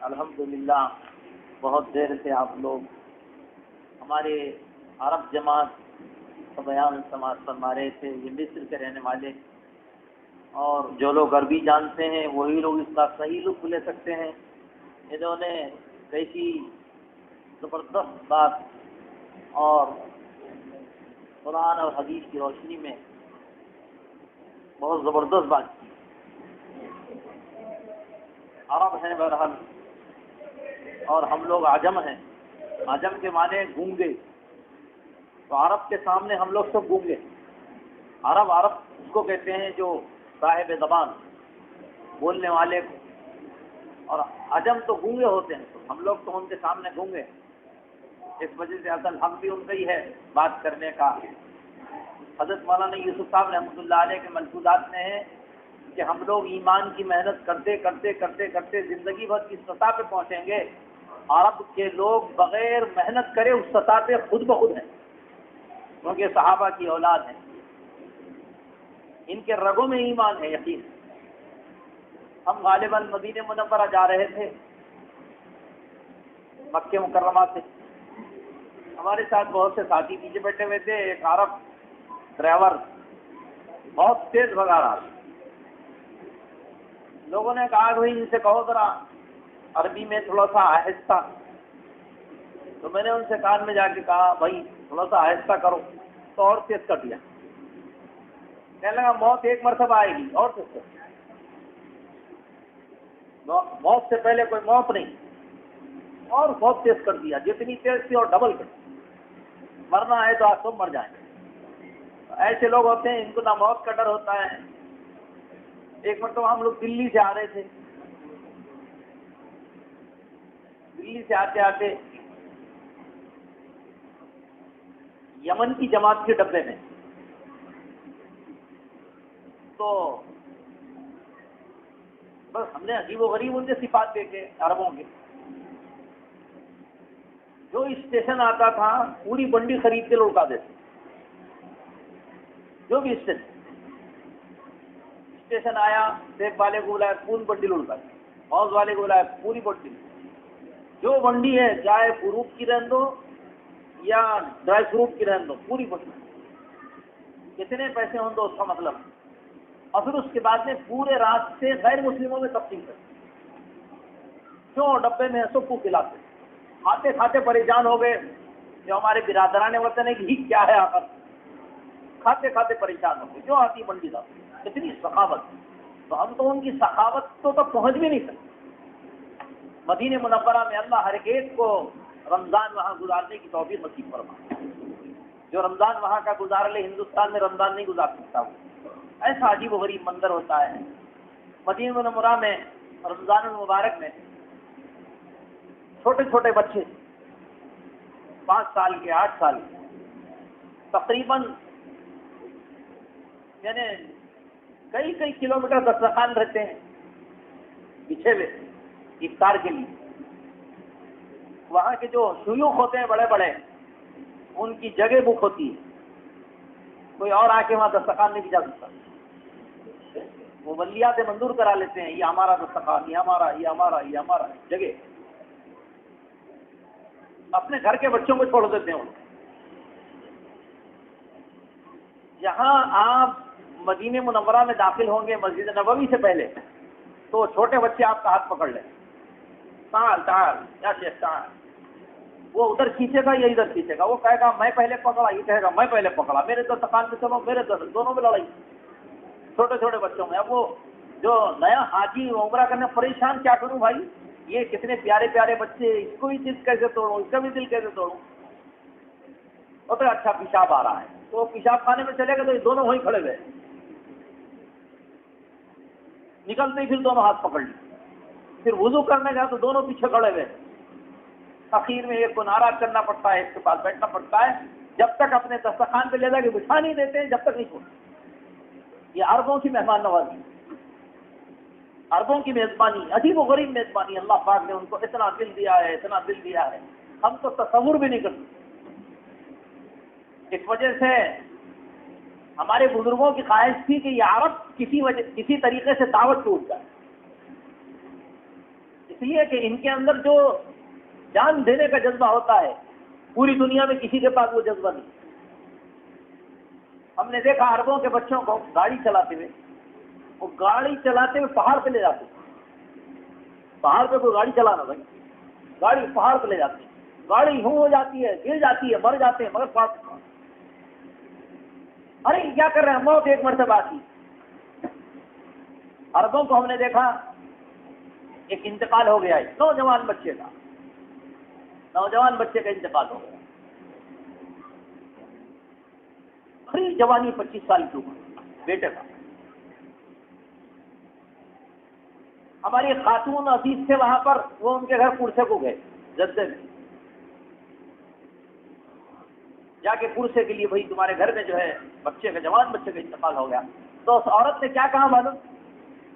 الحمدللہ بہت دیر سے آپ لوگ ہمارے عرب جماعت کا بیان سماعت فرما رہے تھے. یہ مصر کے رہنے والے اور جو لوگ عربی جانتے ہیں وہی لوگ اس کا صحیح لطف لے سکتے ہیں. انہوں نے کیسی زبردست بات اور قرآن اور حدیث کی روشنی میں بہت زبردست بات کی. عرب ہیں بہرحال اور ہم لوگ عجم ہیں. عجم کے معنی گونگے, تو عرب کے سامنے ہم لوگ سب گونگے. عرب اس کو کہتے ہیں جو صاحب زبان بولنے والے کو, اور عجم تو گونگے ہوتے ہیں. تو ہم لوگ تو ان کے سامنے گونگے. اس وجہ سے اصل حق بھی ان کا ہی ہے بات کرنے کا. حضرت مولانا یوسف صاحب رحمۃ اللہ علیہ کے ملفوظات میں ہے کہ ہم لوگ ایمان کی محنت کرتے کرتے کرتے کرتے زندگی بھر کی سطح پہ پہنچیں گے. عرب کے لوگ بغیر محنت کرے اس سطح پہ خود بخود ہیں, کیونکہ صحابہ کی اولاد ہیں. ان کے رگوں میں ایمان ہے, یقین. ہم غالباً مدینہ منورہ جا رہے تھے مکہ مکرمہ سے. ہمارے ساتھ بہت سے ساتھی پیچھے بیٹھے ہوئے تھے. ایک عرب ڈرائیور بہت تیز بھگا رہا. لوگوں نے کہا کہ ان سے کہو ذرا عربی میں تھوڑا سا آہستہ. تو میں نے ان سے کان میں جا کے کہا بھائی تھوڑا سا آہستہ کرو, تو اور تیز کر دیا. کہنے لگا موت ایک مرتبہ آئے گی, اور تیز کر. موت سے پہلے کوئی موت نہیں, اور بہت تیز کر دیا. جتنی تیز تھی اور ڈبل کر دیا. مرنا ہے تو آپ سب مر جائیں. ایسے لوگ ہوتے ہیں ان کو نہ موت کا ڈر ہوتا ہے. ایک مرتبہ ہم لوگ دلی سے آ رہے تھے. دلی سے آتے آتے یمن کی جماعت کے ڈبے میں, تو بس ہم نے عجیب و غریب ان کے صفات دیکھے عربوں کے. جو اسٹیشن آتا تھا پوری بنڈی خرید کے لوٹا دیتے. جو بھی اسٹیشن آیا سیب والے کو بلایا پوری بنڈی لوٹا دی, موز والے کو بلایا پوری بنڈی. جو بنڈی ہے چاہے فروٹ کی رہن دو یا ڈرائی فروٹ کی رہن دو, پوری بنڈی. کتنے پیسے ہوں تو اس کا مطلب. اور پھر اس کے بعد میں پورے راستے غیر مسلموں میں تقسیم کرتے. کیوں ڈبے میں سب کو کھلاتے. کھاتے کھاتے پریشان ہو گئے. جو ہمارے برادران وطن ہے کہ کیا ہے آخر, کھاتے کھاتے پریشان ہو گئے. جو آتی منڈی کا اتنی سخاوت. تو ہم تو ان کی سخاوت تو پہنچ بھی نہیں سکتے. مدینہ منورہ میں اللہ ہر ایک کو رمضان وہاں گزارنے کی توفیق نصیب فرمائے. جو رمضان وہاں کا گزار لے ہندوستان میں رمضان نہیں گزار سکتا. وہ ایسا عجیب و غریب منظر ہوتا ہے. مدینہ منورہ میں رمضان المبارک میں چھوٹے چھوٹے بچے 5 سال کے 8 سال کے تقریباً یعنی کئی کلومیٹر دسترخوان رہتے ہیں بچھے ہوئے افطار کے لیے. وہاں کے جو شیوخ ہوتے ہیں بڑے بڑے, ان کی جگہ بک ہوتی ہے. کوئی اور آ کے وہاں دسترخوان نہیں بچا سکتا. وہ ولیات منظور کرا لیتے ہیں, یہ ہمارا دسترخوان, یہ ہمارا جگہ. اپنے گھر کے بچوں کو چھوڑ دیتے ہیں. یہاں آپ مدینہ منورہ میں داخل ہوں گے مسجد نبوی سے پہلے, تو چھوٹے بچے آپ کا ہاتھ پکڑ لیں, تعال یا شیخ تعال. وہ ادھر کھینچے گا یا ادھر کھینچے گا. وہ کہے گا میں پہلے پکڑا, یہ کہے گا میں پہلے پکڑا. میرے تو دکان میں چلو, میرے دونوں میں لڑائی چھوٹے چھوٹے بچوں میں. اب وہ جو نیا حاجی عمرہ کرنے پریشان, کیا کروں بھائی, یہ کتنے پیارے پیارے بچے, اس کو بھی دل کیسے توڑوں, اس کا بھی دل کیسے توڑوں. اور پھر اچھا پیشاب آ رہا ہے, تو پیشاب خانے میں چلے گا تو یہ دونوں وہیں کھڑے گئے. نکلتے ہی پھر دونوں ہاتھ پکڑ لی. پھر وضو کرنے گیا تو دونوں پیچھے کھڑے گئے. اخیر میں ایک کو ناراض کرنا پڑتا ہے, ایک کے پاس بیٹھنا پڑتا ہے. جب تک اپنے دسترخوان پہ لے جا کے بچھا نہیں دیتے جب تک نہیں چھوڑتے. یہ عربوں کی مہمان نوازی, عربوں کی میزبانی, عجیب و غریب میزبانی. اللہ پاک نے ان کو اتنا دل دیا ہے, اتنا دل دیا ہے, ہم تو تصور بھی نہیں کر سکتے. اس وجہ سے ہمارے بزرگوں کی خواہش تھی کہ یہ عرب کسی طریقے سے دعوت ٹوٹ جائے. اس لیے کہ ان کے اندر جو جان دینے کا جذبہ ہوتا ہے پوری دنیا میں کسی کے پاس وہ جذبہ نہیں. ہم نے دیکھا عربوں کے بچوں کو گاڑی چلاتے ہوئے، وہ گاڑی چلاتے ہوئے پہاڑ پہ لے جاتے. پہاڑ پہ کوئی گاڑی چلانا بھائی، گاڑی پہاڑ پہ لے جاتے، گاڑی ہو جاتی ہے، گر جاتی ہے، مر جاتے ہیں، مگر پاس ارے کیا کر رہے ہیں، موت ایک مرتبہ آتی. عربوں کو ہم نے دیکھا ایک انتقال ہو گیا ہے نوجوان بچے کا انتقال ہو گیا. خری جوانی 25 سال کی عمر بیٹے کا. ہماری خاتون عزیز تھے وہاں پر، وہ ان کے گھر پرسے کو گئے جدے میں جا کے پرسے کے لیے، بھائی تمہارے گھر میں جو ہے بچے کا، جوان بچے کا انتقال ہو گیا. تو اس عورت نے کیا کہا معلوم؟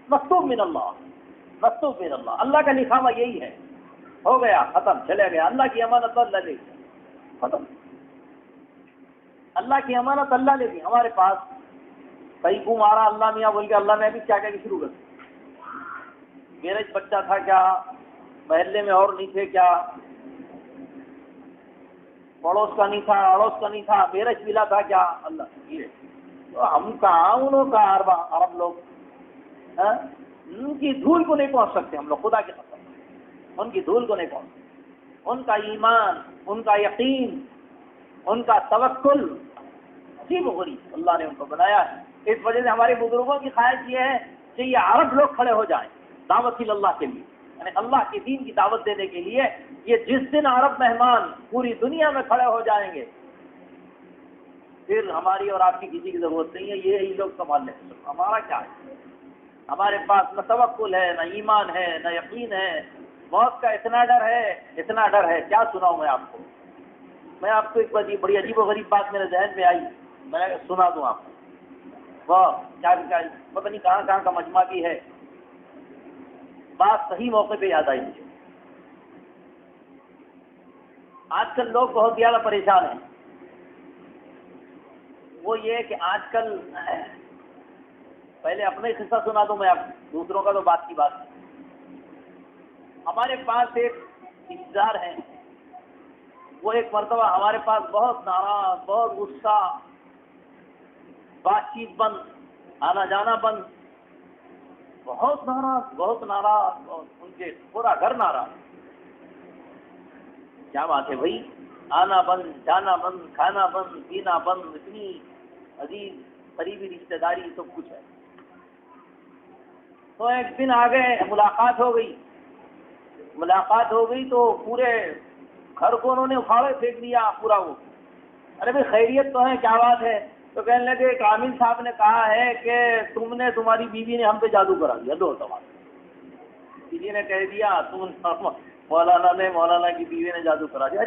مکتوب من اللہ، مکتوب من اللہ، اللہ کا لکھا ہوا یہی ہے، ہو گیا، ختم، چلے گیا. اللہ کی امانت اللہ لے گئی، ختم. اللہ کی امانت اللہ لے گئی. ہمارے پاس کئی کو مارا اللہ میاں بول کے، اللہ میں بھی کیا کہ شروع کر دیا. میرا بچہ تھا کیا، محلے میں اور نہیں تھے کیا، پڑوس کا نہیں تھا، اڑوس کا نہیں تھا، میرا ملا تھا کیا، اللہ یہ. تو ہم کہاں انہوں کا عرب لوگ ان کی دھول کو نہیں پہنچ سکتے. ہم لوگ خدا کے قسم ان کی دھول کو نہیں پہنچ سکتے. ان کا ایمان، ان کا یقین، ان کا توکل عجیب و غریب اللہ نے ان کو بنایا ہے. اس وجہ سے ہمارے بزرگوں کی خواہش یہ ہے کہ یہ عرب لوگ کھڑے ہو جائیں دعوت اللہ کے لیے، یعنی اللہ کے دین کی دعوت دینے کے لیے. یہ جس دن عرب مہمان پوری دنیا میں کھڑے ہو جائیں گے، پھر ہماری اور آپ کی کسی کی ضرورت نہیں ہے، یہی لوگ سنبھال لیں گے. ہمارا کیا ہے؟ ہمارے پاس نہ توکل ہے، نہ ایمان ہے، نہ یقین ہے. موت کا اتنا ڈر ہے کیا سناؤں میں آپ کو. میں آپ کو ایک بڑی عجیب و غریب بات میرے ذہن میں آئی، میں سنا دوں آپ کو. وہ کیا پتہ نہیں کہاں کا مجمع بھی ہے، بات صحیح موقع پہ یاد آئی مجھے. آج کل لوگ بہت زیادہ پریشان ہیں. وہ یہ کہ آج کل، پہلے اپنا ہی قصہ سنا دوں میں آپ، دوسروں کا تو بات کی بات. ہمارے پاس ایک رشتے دار ہیں، وہ ایک مرتبہ ہمارے پاس بہت ناراض، بہت غصہ، بات چیت بند، آنا جانا بند، بہت ناراض، ان کے پورا گھر ناراض. کیا بات ہے بھائی، آنا بند، جانا بند، کھانا بند، پینا بند، اتنی عزیز قریبی رشتہ داری سب کچھ ہے. تو ایک دن آ گئے، ملاقات ہو گئی تو پورے گھر کو انہوں نے اکھاڑے پھینک دیا پورا. وہ ارے بھائی خیریت تو ہے، کیا بات ہے؟ تو کہنے لگے ایک عامل صاحب نے کہا ہے کہ تمہاری بیوی نے ہم پہ جادو کرا دیا. دو سوال، بیوی نے کہہ دیا مولانا کی بیوی نے جادو کرا دیا.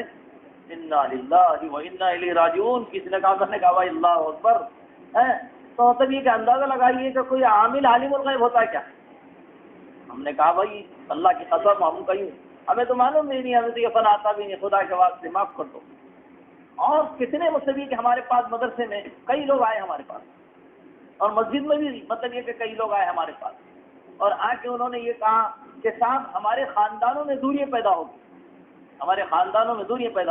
انا للہ و انا الیہ راجعون. کس نے کہا؟ میں نے کہا بھائی اللہ اکبر. تو مطلب یہ کہ اندازہ لگائیے کہ کوئی عامل عالم الغیب ہوتا ہے کیا؟ ہم نے کہا بھائی اللہ کی قسم ہم کہیں، ہمیں تو معلوم نہیں، ہمیں تو یہ فن آتا بھی نہیں، خدا کے واسطے معاف کر دو. اور کتنے مطلب یہ کہ ہمارے پاس مدرسے میں کئی لوگ آئے ہمارے پاس، اور مسجد میں بھی مطلب یہ کہ کئی لوگ آئے ہمارے پاس، اور آ کے انہوں نے یہ کہا کہ صاحب ہمارے خاندانوں میں دوریاں پیدا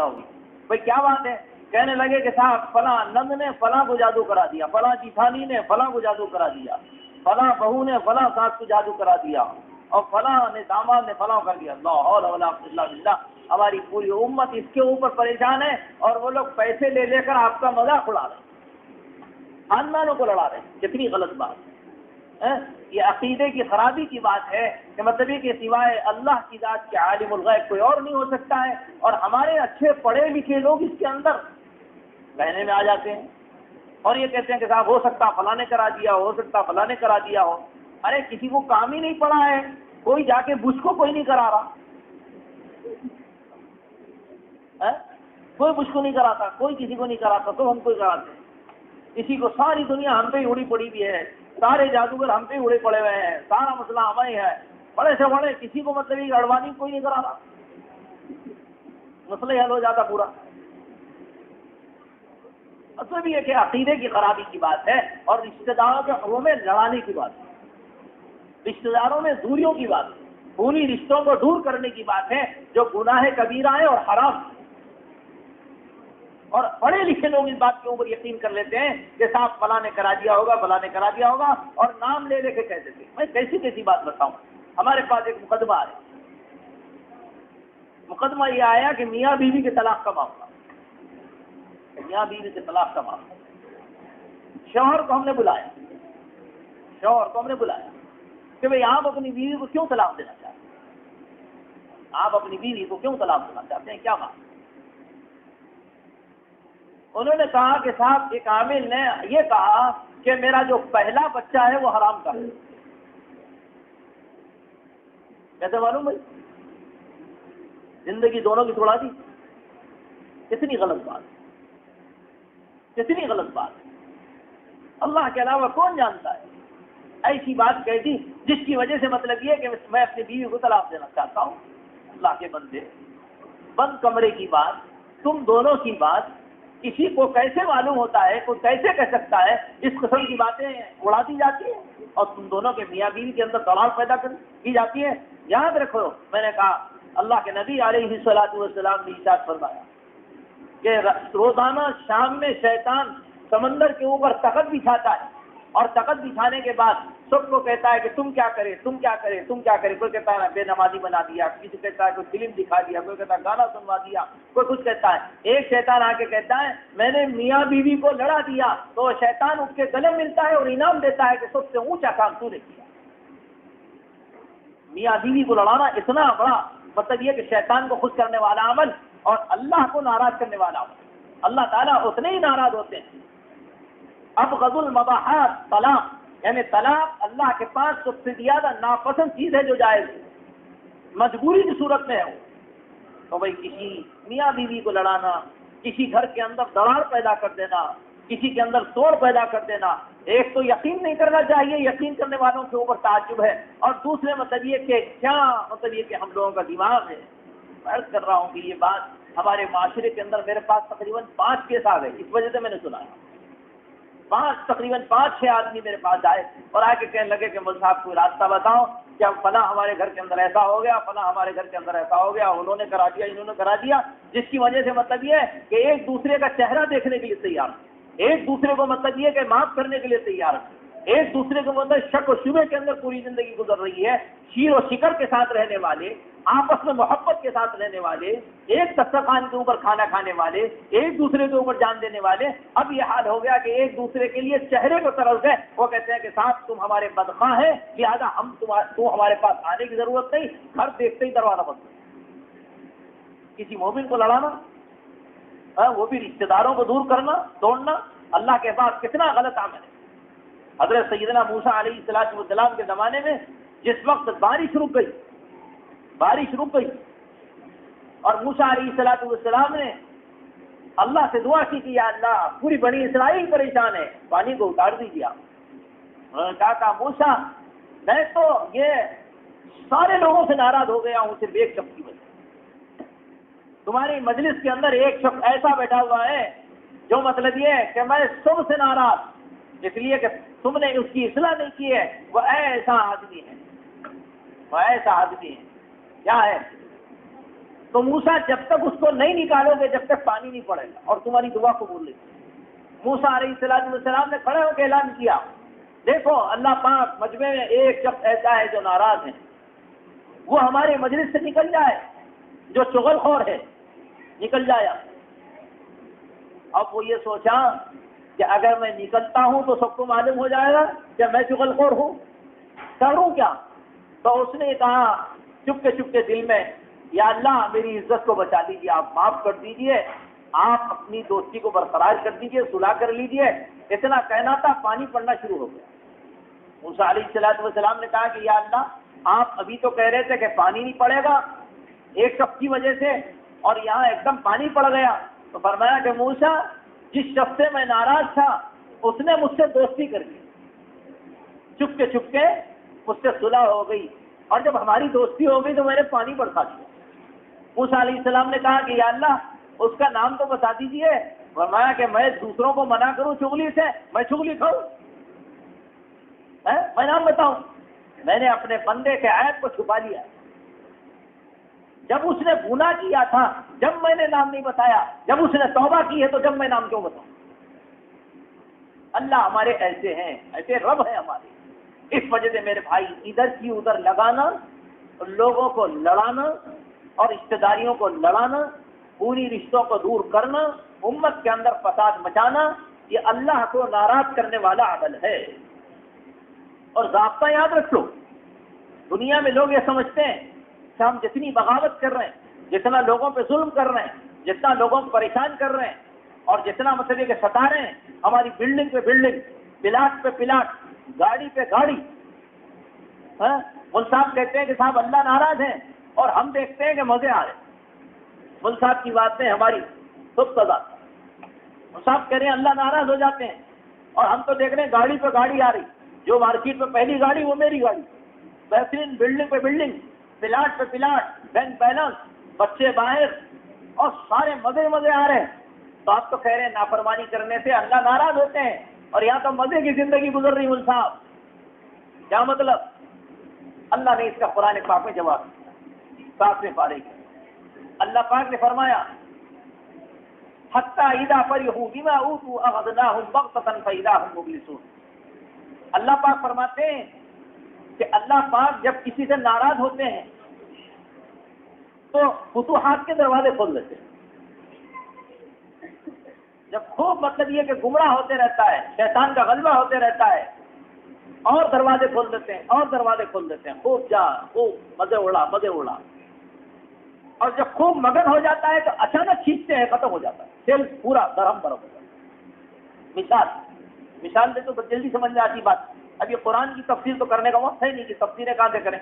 ہوگی. بھائی کیا بات ہے؟ کہنے لگے کہ صاحب فلاں نند نے فلاں کو جادو کرا دیا، فلاں جیٹھانی نے فلاں کو جادو کرا دیا، فلاں بہو نے فلاں ساس کو جادو کرا دیا، اور فلاں نے داماد نے فلاں کر دیا. لا حول ولا قوت الا باللہ. ہماری پوری امت اس کے اوپر پریشان ہے، اور وہ لوگ پیسے لے کر آپ کا مذاق اڑا رہے ہیں، خاندانوں کو لڑا رہے ہیں. کتنی غلط بات ہے. یہ عقیدے کی خرابی کی بات ہے کہ مطلب یہ کہ سوائے اللہ کی ذات کے عالم الغیب کوئی اور نہیں ہو سکتا ہے. اور ہمارے اچھے پڑھے لکھے لوگ اس کے اندر بہنے میں آ جاتے ہیں، اور یہ کہتے ہیں کہ صاحب ہو سکتا فلاں نے کرا دیا، ہو سکتا فلاں نے کرا دیا ہو. ارے کسی کو کام ہی نہیں پڑا ہے، کوئی جا کے بجھ کو کوئی نہیں کرا رہا، کوئی مجھ کو نہیں کراتا، کوئی کسی کو نہیں کراتا، تو ہم کوئی کراتے ہیں. اسی کو ساری دنیا ہم پہ ہی اڑی پڑی بھی ہے، سارے جادوگر ہم پہ ہی اڑے پڑے ہوئے ہیں، سارا مسئلہ ہمیں ہے. بڑے سے بڑے کسی کو مطلب یہ اڑوانی کوئی نہیں کرا رہا، مسئلہ حل ہو جاتا پورا. مطلب یہ کہ عقیدے کی خرابی کی بات ہے، اور رشتہ داروں کے حقوق میں لڑانے کی بات ہے، رشتہ داروں میں دوریوں کی بات ہے. خونی رشتوں کو دور کرنے کی بات ہے جو گناہ کبیرہ ہے اور حرام. اور پڑھے لکھے لوگ اس بات کے اوپر یقین کر لیتے ہیں کہ صاحب فلاں نے کرا دیا ہوگا، فلاں نے کرا دیا ہوگا، اور نام لے لے کے کہتے تھے. میں کیسی کیسی بات بتاؤں. ہمارے پاس ایک مقدمہ ہے. مقدمہ یہ آیا کہ میاں بیوی کے طلاق کا معاملہ. میاں بیوی کے طلاق کا معاملہ. شوہر کو ہم نے بلایا کہ بھئی آپ اپنی بیوی کو کیوں طلاق دینا چاہتے ہیں؟ آپ اپنی بیوی کو کیوں طلاق دینا چاہتے ہیں؟ کیا بات؟ انہوں نے کہا کہ صاحب ایک عامل نے یہ کہا کہ میرا جو پہلا بچہ ہے وہ حرام کا ہے. کیسے معلوم بھائی؟ زندگی دونوں کی توڑا دی. کتنی غلط بات، کتنی غلط بات. اللہ کے علاوہ کون جانتا ہے؟ ایسی بات کہہ دی جس کی وجہ سے مطلب یہ کہ میں اپنی بیوی کو طلاق دینا چاہتا ہوں. اللہ کے بندے، بند کمرے کی بات، تم دونوں کی بات کسی کو کیسے معلوم ہوتا ہے؟ کوئی کیسے کہہ سکتا ہے؟ اس قسم کی باتیں اڑا دی جاتی ہیں اور تم دونوں کے میاں بیوی کے اندر دراڑ پیدا کی جاتی ہے. یاد رکھو، میں نے کہا اللہ کے نبی علیہ الصلوۃ والسلام نے ارشاد فرمایا کہ روزانہ شام میں شیطان سمندر کے اوپر تخت بچھاتا ہے اور تخت بچھانے کے بعد سب کو کہتا ہے کہ تم کیا کرے. کوئی کہتا ہے بے نمازی بنا دیا، کسی کہتا ہے کوئی فلم دکھا دیا، کوئی کہتا ہے گانا سنوا دیا، کوئی کچھ کہتا ہے. ایک شیطان آ کے کہتا ہے میں نے میاں بیوی کو لڑا دیا، تو شیطان اس کے گلے ملتا ہے اور انعام دیتا ہے کہ سب سے اونچا کام تو نے کیا. میاں بیوی کو لڑانا اتنا بڑا مطلب یہ کہ شیطان کو خوش کرنے والا عمل اور اللہ کو ناراض کرنے والا عمل. اللہ تعالیٰ اتنے ہی ناراض ہوتے ہیں. ابغض المباحات طلاق، یعنی طلاق اللہ کے پاس سب سے زیادہ ناپسند چیز ہے جو جائز ہے، مجبوری کی صورت میں ہے. تو بھائی کسی میاں بیوی کو لڑانا، کسی گھر کے اندر دراڑ پیدا کر دینا، کسی کے اندر توڑ پیدا کر دینا، ایک تو یقین نہیں کرنا چاہیے، یقین کرنے والوں کے اوپر تعجب ہے، اور دوسرے مطلب یہ کہ کیا مطلب یہ کہ ہم لوگوں کا دماغ ہے. میں عرض کر رہا ہوں کہ یہ بات ہمارے معاشرے کے اندر میرے پاس تقریباً 5 کیس آ گئے، اس وجہ سے میں نے سنا. تقریباً 5-6 آدمی میرے پاس آئے اور آ کے کہنے لگے کہ مول صاحب کوئی راستہ بتاؤ کہ فلاں ہمارے گھر کے اندر ایسا ہو گیا، فلاں ہمارے گھر کے اندر ایسا ہو گیا، انہوں نے کرا دیا، انہوں نے کرا دیا، جس کی وجہ سے مطلب یہ ہے کہ ایک دوسرے کا چہرہ دیکھنے کے لیے تیار ہے، ایک دوسرے کو مطلب یہ کہ معاف کرنے کے لیے تیار ہے، ایک دوسرے کو مطلب شک و شبے کے اندر پوری زندگی گزر رہی ہے. شیر و شکر کے ساتھ رہنے والے، آپس میں محبت کے ساتھ رہنے والے، ایک دسترخوان کے اوپر کھانا کھانے والے، ایک دوسرے کے اوپر جان دینے والے، اب یہ حال ہو گیا کہ ایک دوسرے کے لیے چہرے کو ترس گئے. وہ کہتے ہیں کہ صاحب تم ہمارے بدخواہ ہیں، لہٰذا تو ہمارے پاس آنے کی ضرورت نہیں، گھر دیکھتے ہی دروازہ بند. کسی مومن کو لڑانا، وہ بھی رشتے داروں کو دور کرنا، توڑنا، اللہ کے پاس کتنا غلط عمل ہے. حضرت سیدنا موسیٰ علیہ السلام کے زمانے میں جس وقت بارش رک گئی اور موسیٰ علیہ السلام نے اللہ سے دعا کی کہ یا اللہ پوری بنی اسرائیل پریشان ہے، پانی کو اتار دیجیے. انہوں نے کہا موسیٰ میں تو یہ سارے لوگوں سے ناراض ہو گیا ہوں صرف ایک شخص کی وجہ سے. تمہاری مجلس کے اندر ایک شخص ایسا بیٹھا ہوا ہے جو مطلب یہ ہے کہ میں سب سے ناراض اس لیے کہ تم نے اس کی اصلاح نہیں کی ہے. وہ ایسا آدمی ہے، کیا ہے؟ تو موسیٰ جب تک اس کو نہیں نکالو گے جب تک پانی نہیں پڑے گا اور تمہاری دعا قبول نہیں. موسیٰ علیہ السلام نے کھڑے ہو کے اعلان کیا دیکھو اللہ پاک مجمع میں ایک شخص ایسا ہے جو ناراض ہے، وہ ہمارے مجلس سے نکل جائے، جو چغل خور ہے نکل جائے. اب وہ یہ سوچا کہ اگر میں نکلتا ہوں تو سب کو معلوم ہو جائے گا کہ میں چغل خور ہوں، کروں کیا؟ تو اس نے کہا چپکے دل میں یا اللہ میری عزت کو بچا لیجیے، آپ معاف کر دیجیے، آپ اپنی دوستی کو برقرار کر دیجیے، صلح کر لیجیے. اتنا کہنا تھا پانی پڑنا شروع ہو گیا. موسیٰ علیہ السلام نے کہا کہ یا اللہ آپ ابھی تو کہہ رہے تھے کہ پانی نہیں پڑے گا ایک شخص کی وجہ سے، اور یہاں ایک دم پانی پڑ گیا. تو فرمایا کہ موسیٰ جس شخص سے میں ناراض تھا اس نے مجھ سے دوستی کر دی، چپکے مجھ سے صلح ہو گئی، اور جب ہماری دوستی ہو گئی تو میں نے پانی برسا دیا. موسیٰ علیہ السلام نے کہا کہ یا اللہ اس کا نام تو بتا دیجیے. فرمایا کہ میں دوسروں کو منع کروں چغلی سے، میں چغلی کھاؤں؟ میں نام بتاؤں؟ میں نے اپنے بندے کے عیب کو چھپا لیا. جب اس نے گناہ کیا تھا جب میں نے نام نہیں بتایا، جب اس نے توبہ کی ہے تو جب میں نام کیوں بتاؤں؟ اللہ ہمارے ایسے ہیں، ایسے رب ہیں ہمارے۔ اس وجہ سے میرے بھائی ادھر کی ادھر لگانا، لوگوں کو لڑانا اور رشتہ داریوں کو لڑانا، پوری رشتوں کو دور کرنا، امت کے اندر فساد مچانا، یہ اللہ کو ناراض کرنے والا عمل ہے۔ اور ضابطہ یاد رکھ لو، دنیا میں لوگ یہ سمجھتے ہیں کہ ہم جتنی بغاوت کر رہے ہیں، جتنا لوگوں پہ ظلم کر رہے ہیں، جتنا لوگوں کو پریشان کر رہے ہیں اور جتنا مطلب کہ ستا رہے ہیں، ہماری بلڈنگ پہ بلڈنگ، پلاٹ پہ پلاٹ، گاڑی پہ گاڑی، مل صاحب کہتے ہیں کہ صاحب اللہ ناراض ہے اور ہم دیکھتے ہیں کہ مزے آ رہے ہیں۔ مل صاحب کی باتیں ہماری سب سزا، مل صاحب کہہ رہے ہیں اللہ ناراض ہو جاتے ہیں اور ہم تو دیکھ رہے ہیں گاڑی پہ گاڑی آ رہی، جو مارکیٹ میں پہلی گاڑی وہ میری گاڑی، بہترین بلڈنگ پہ بلڈنگ، پلاٹ پہ پلاٹ، بینک بیلنس، بچے باہر اور سارے مزے مزے آ رہے ہیں۔ تو آپ تو کہہ رہے ہیں نافرمانی کرنے سے اللہ ناراض ہوتے ہیں اور یہاں تو مزے کی زندگی گزر رہی مل صاحب، کیا مطلب؟ اللہ نے اس کا قرآن پاک میں جواب دیا، 7ویں پارے کا اللہ پاک نے فرمایا حتی اذا فرحوا بما اوتوا اخذناهم بغتة فاذا هم مبلسون۔ اللہ پاک فرماتے ہیں کہ اللہ پاک جب کسی سے ناراض ہوتے ہیں تو فتوحات کے دروازے کھول دیتے ہیں۔ جب خوب مطلب یہ کہ گمراہ ہوتے رہتا ہے، شیطان کا غلبہ ہوتے رہتا ہے، اور دروازے کھول دیتے ہیں اور دروازے کھول دیتے ہیں، خوب جا، خوب مزے اڑا مزے اڑا، اور جب خوب مگن ہو جاتا ہے تو اچانک کھینچتے ہیں، ختم ہو جاتا ہے، دل پورا درہم برہم ہو جاتا ہے۔ مثال دے تو جلدی سمجھ میں آتی بات۔ اب یہ قرآن کی تفسیر تو کرنے کا وقت ہے نہیں کہ تفسیریں کہاں سے کریں،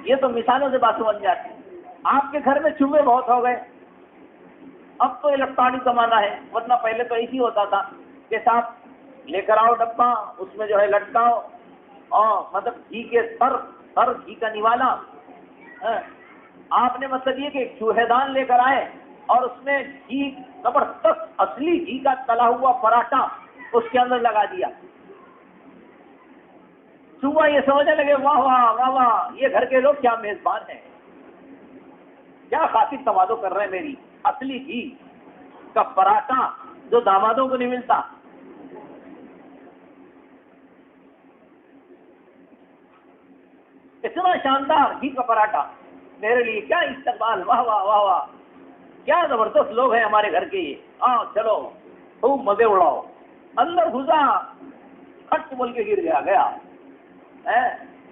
یہ تو مثالوں سے بات سمجھ میں آتی ہے۔ آپ کے گھر میں چوہے بہت ہو گئے، اب تو الیکٹرانک زمانہ ہے، ورنہ پہلے تو ایسی ہوتا تھا کہ صاحب لے کر آؤ ڈبہ، اس میں جو ہے لٹکاؤ اور مطلب گھی کے سر گھی کا نوالا، آپ نے مطلب یہ کہ چوہے دان لے کر آئے اور اس میں گھی زبردست اصلی گھی کا تلا ہوا پراٹھا اس کے اندر لگا دیا۔ چوہا یہ سمجھنے لگے واہ واہ واہ واہ، یہ گھر کے لوگ کیا میزبان ہیں، کیا خاطر تواضع کر رہے ہیں میری، اصلی گھی کا پراٹھا جو دامادوں کو نہیں ملتا۔ اتنا شاندار گھی کا پراٹھا میرے لیے، کیا استقبال، واہ واہ واہ واہ، کیا زبردست لوگ ہیں ہمارے گھر کے یہ، چلو خوب مزے اڑاؤ۔ اندر گھسا، کھٹ بول کے گر گیا۔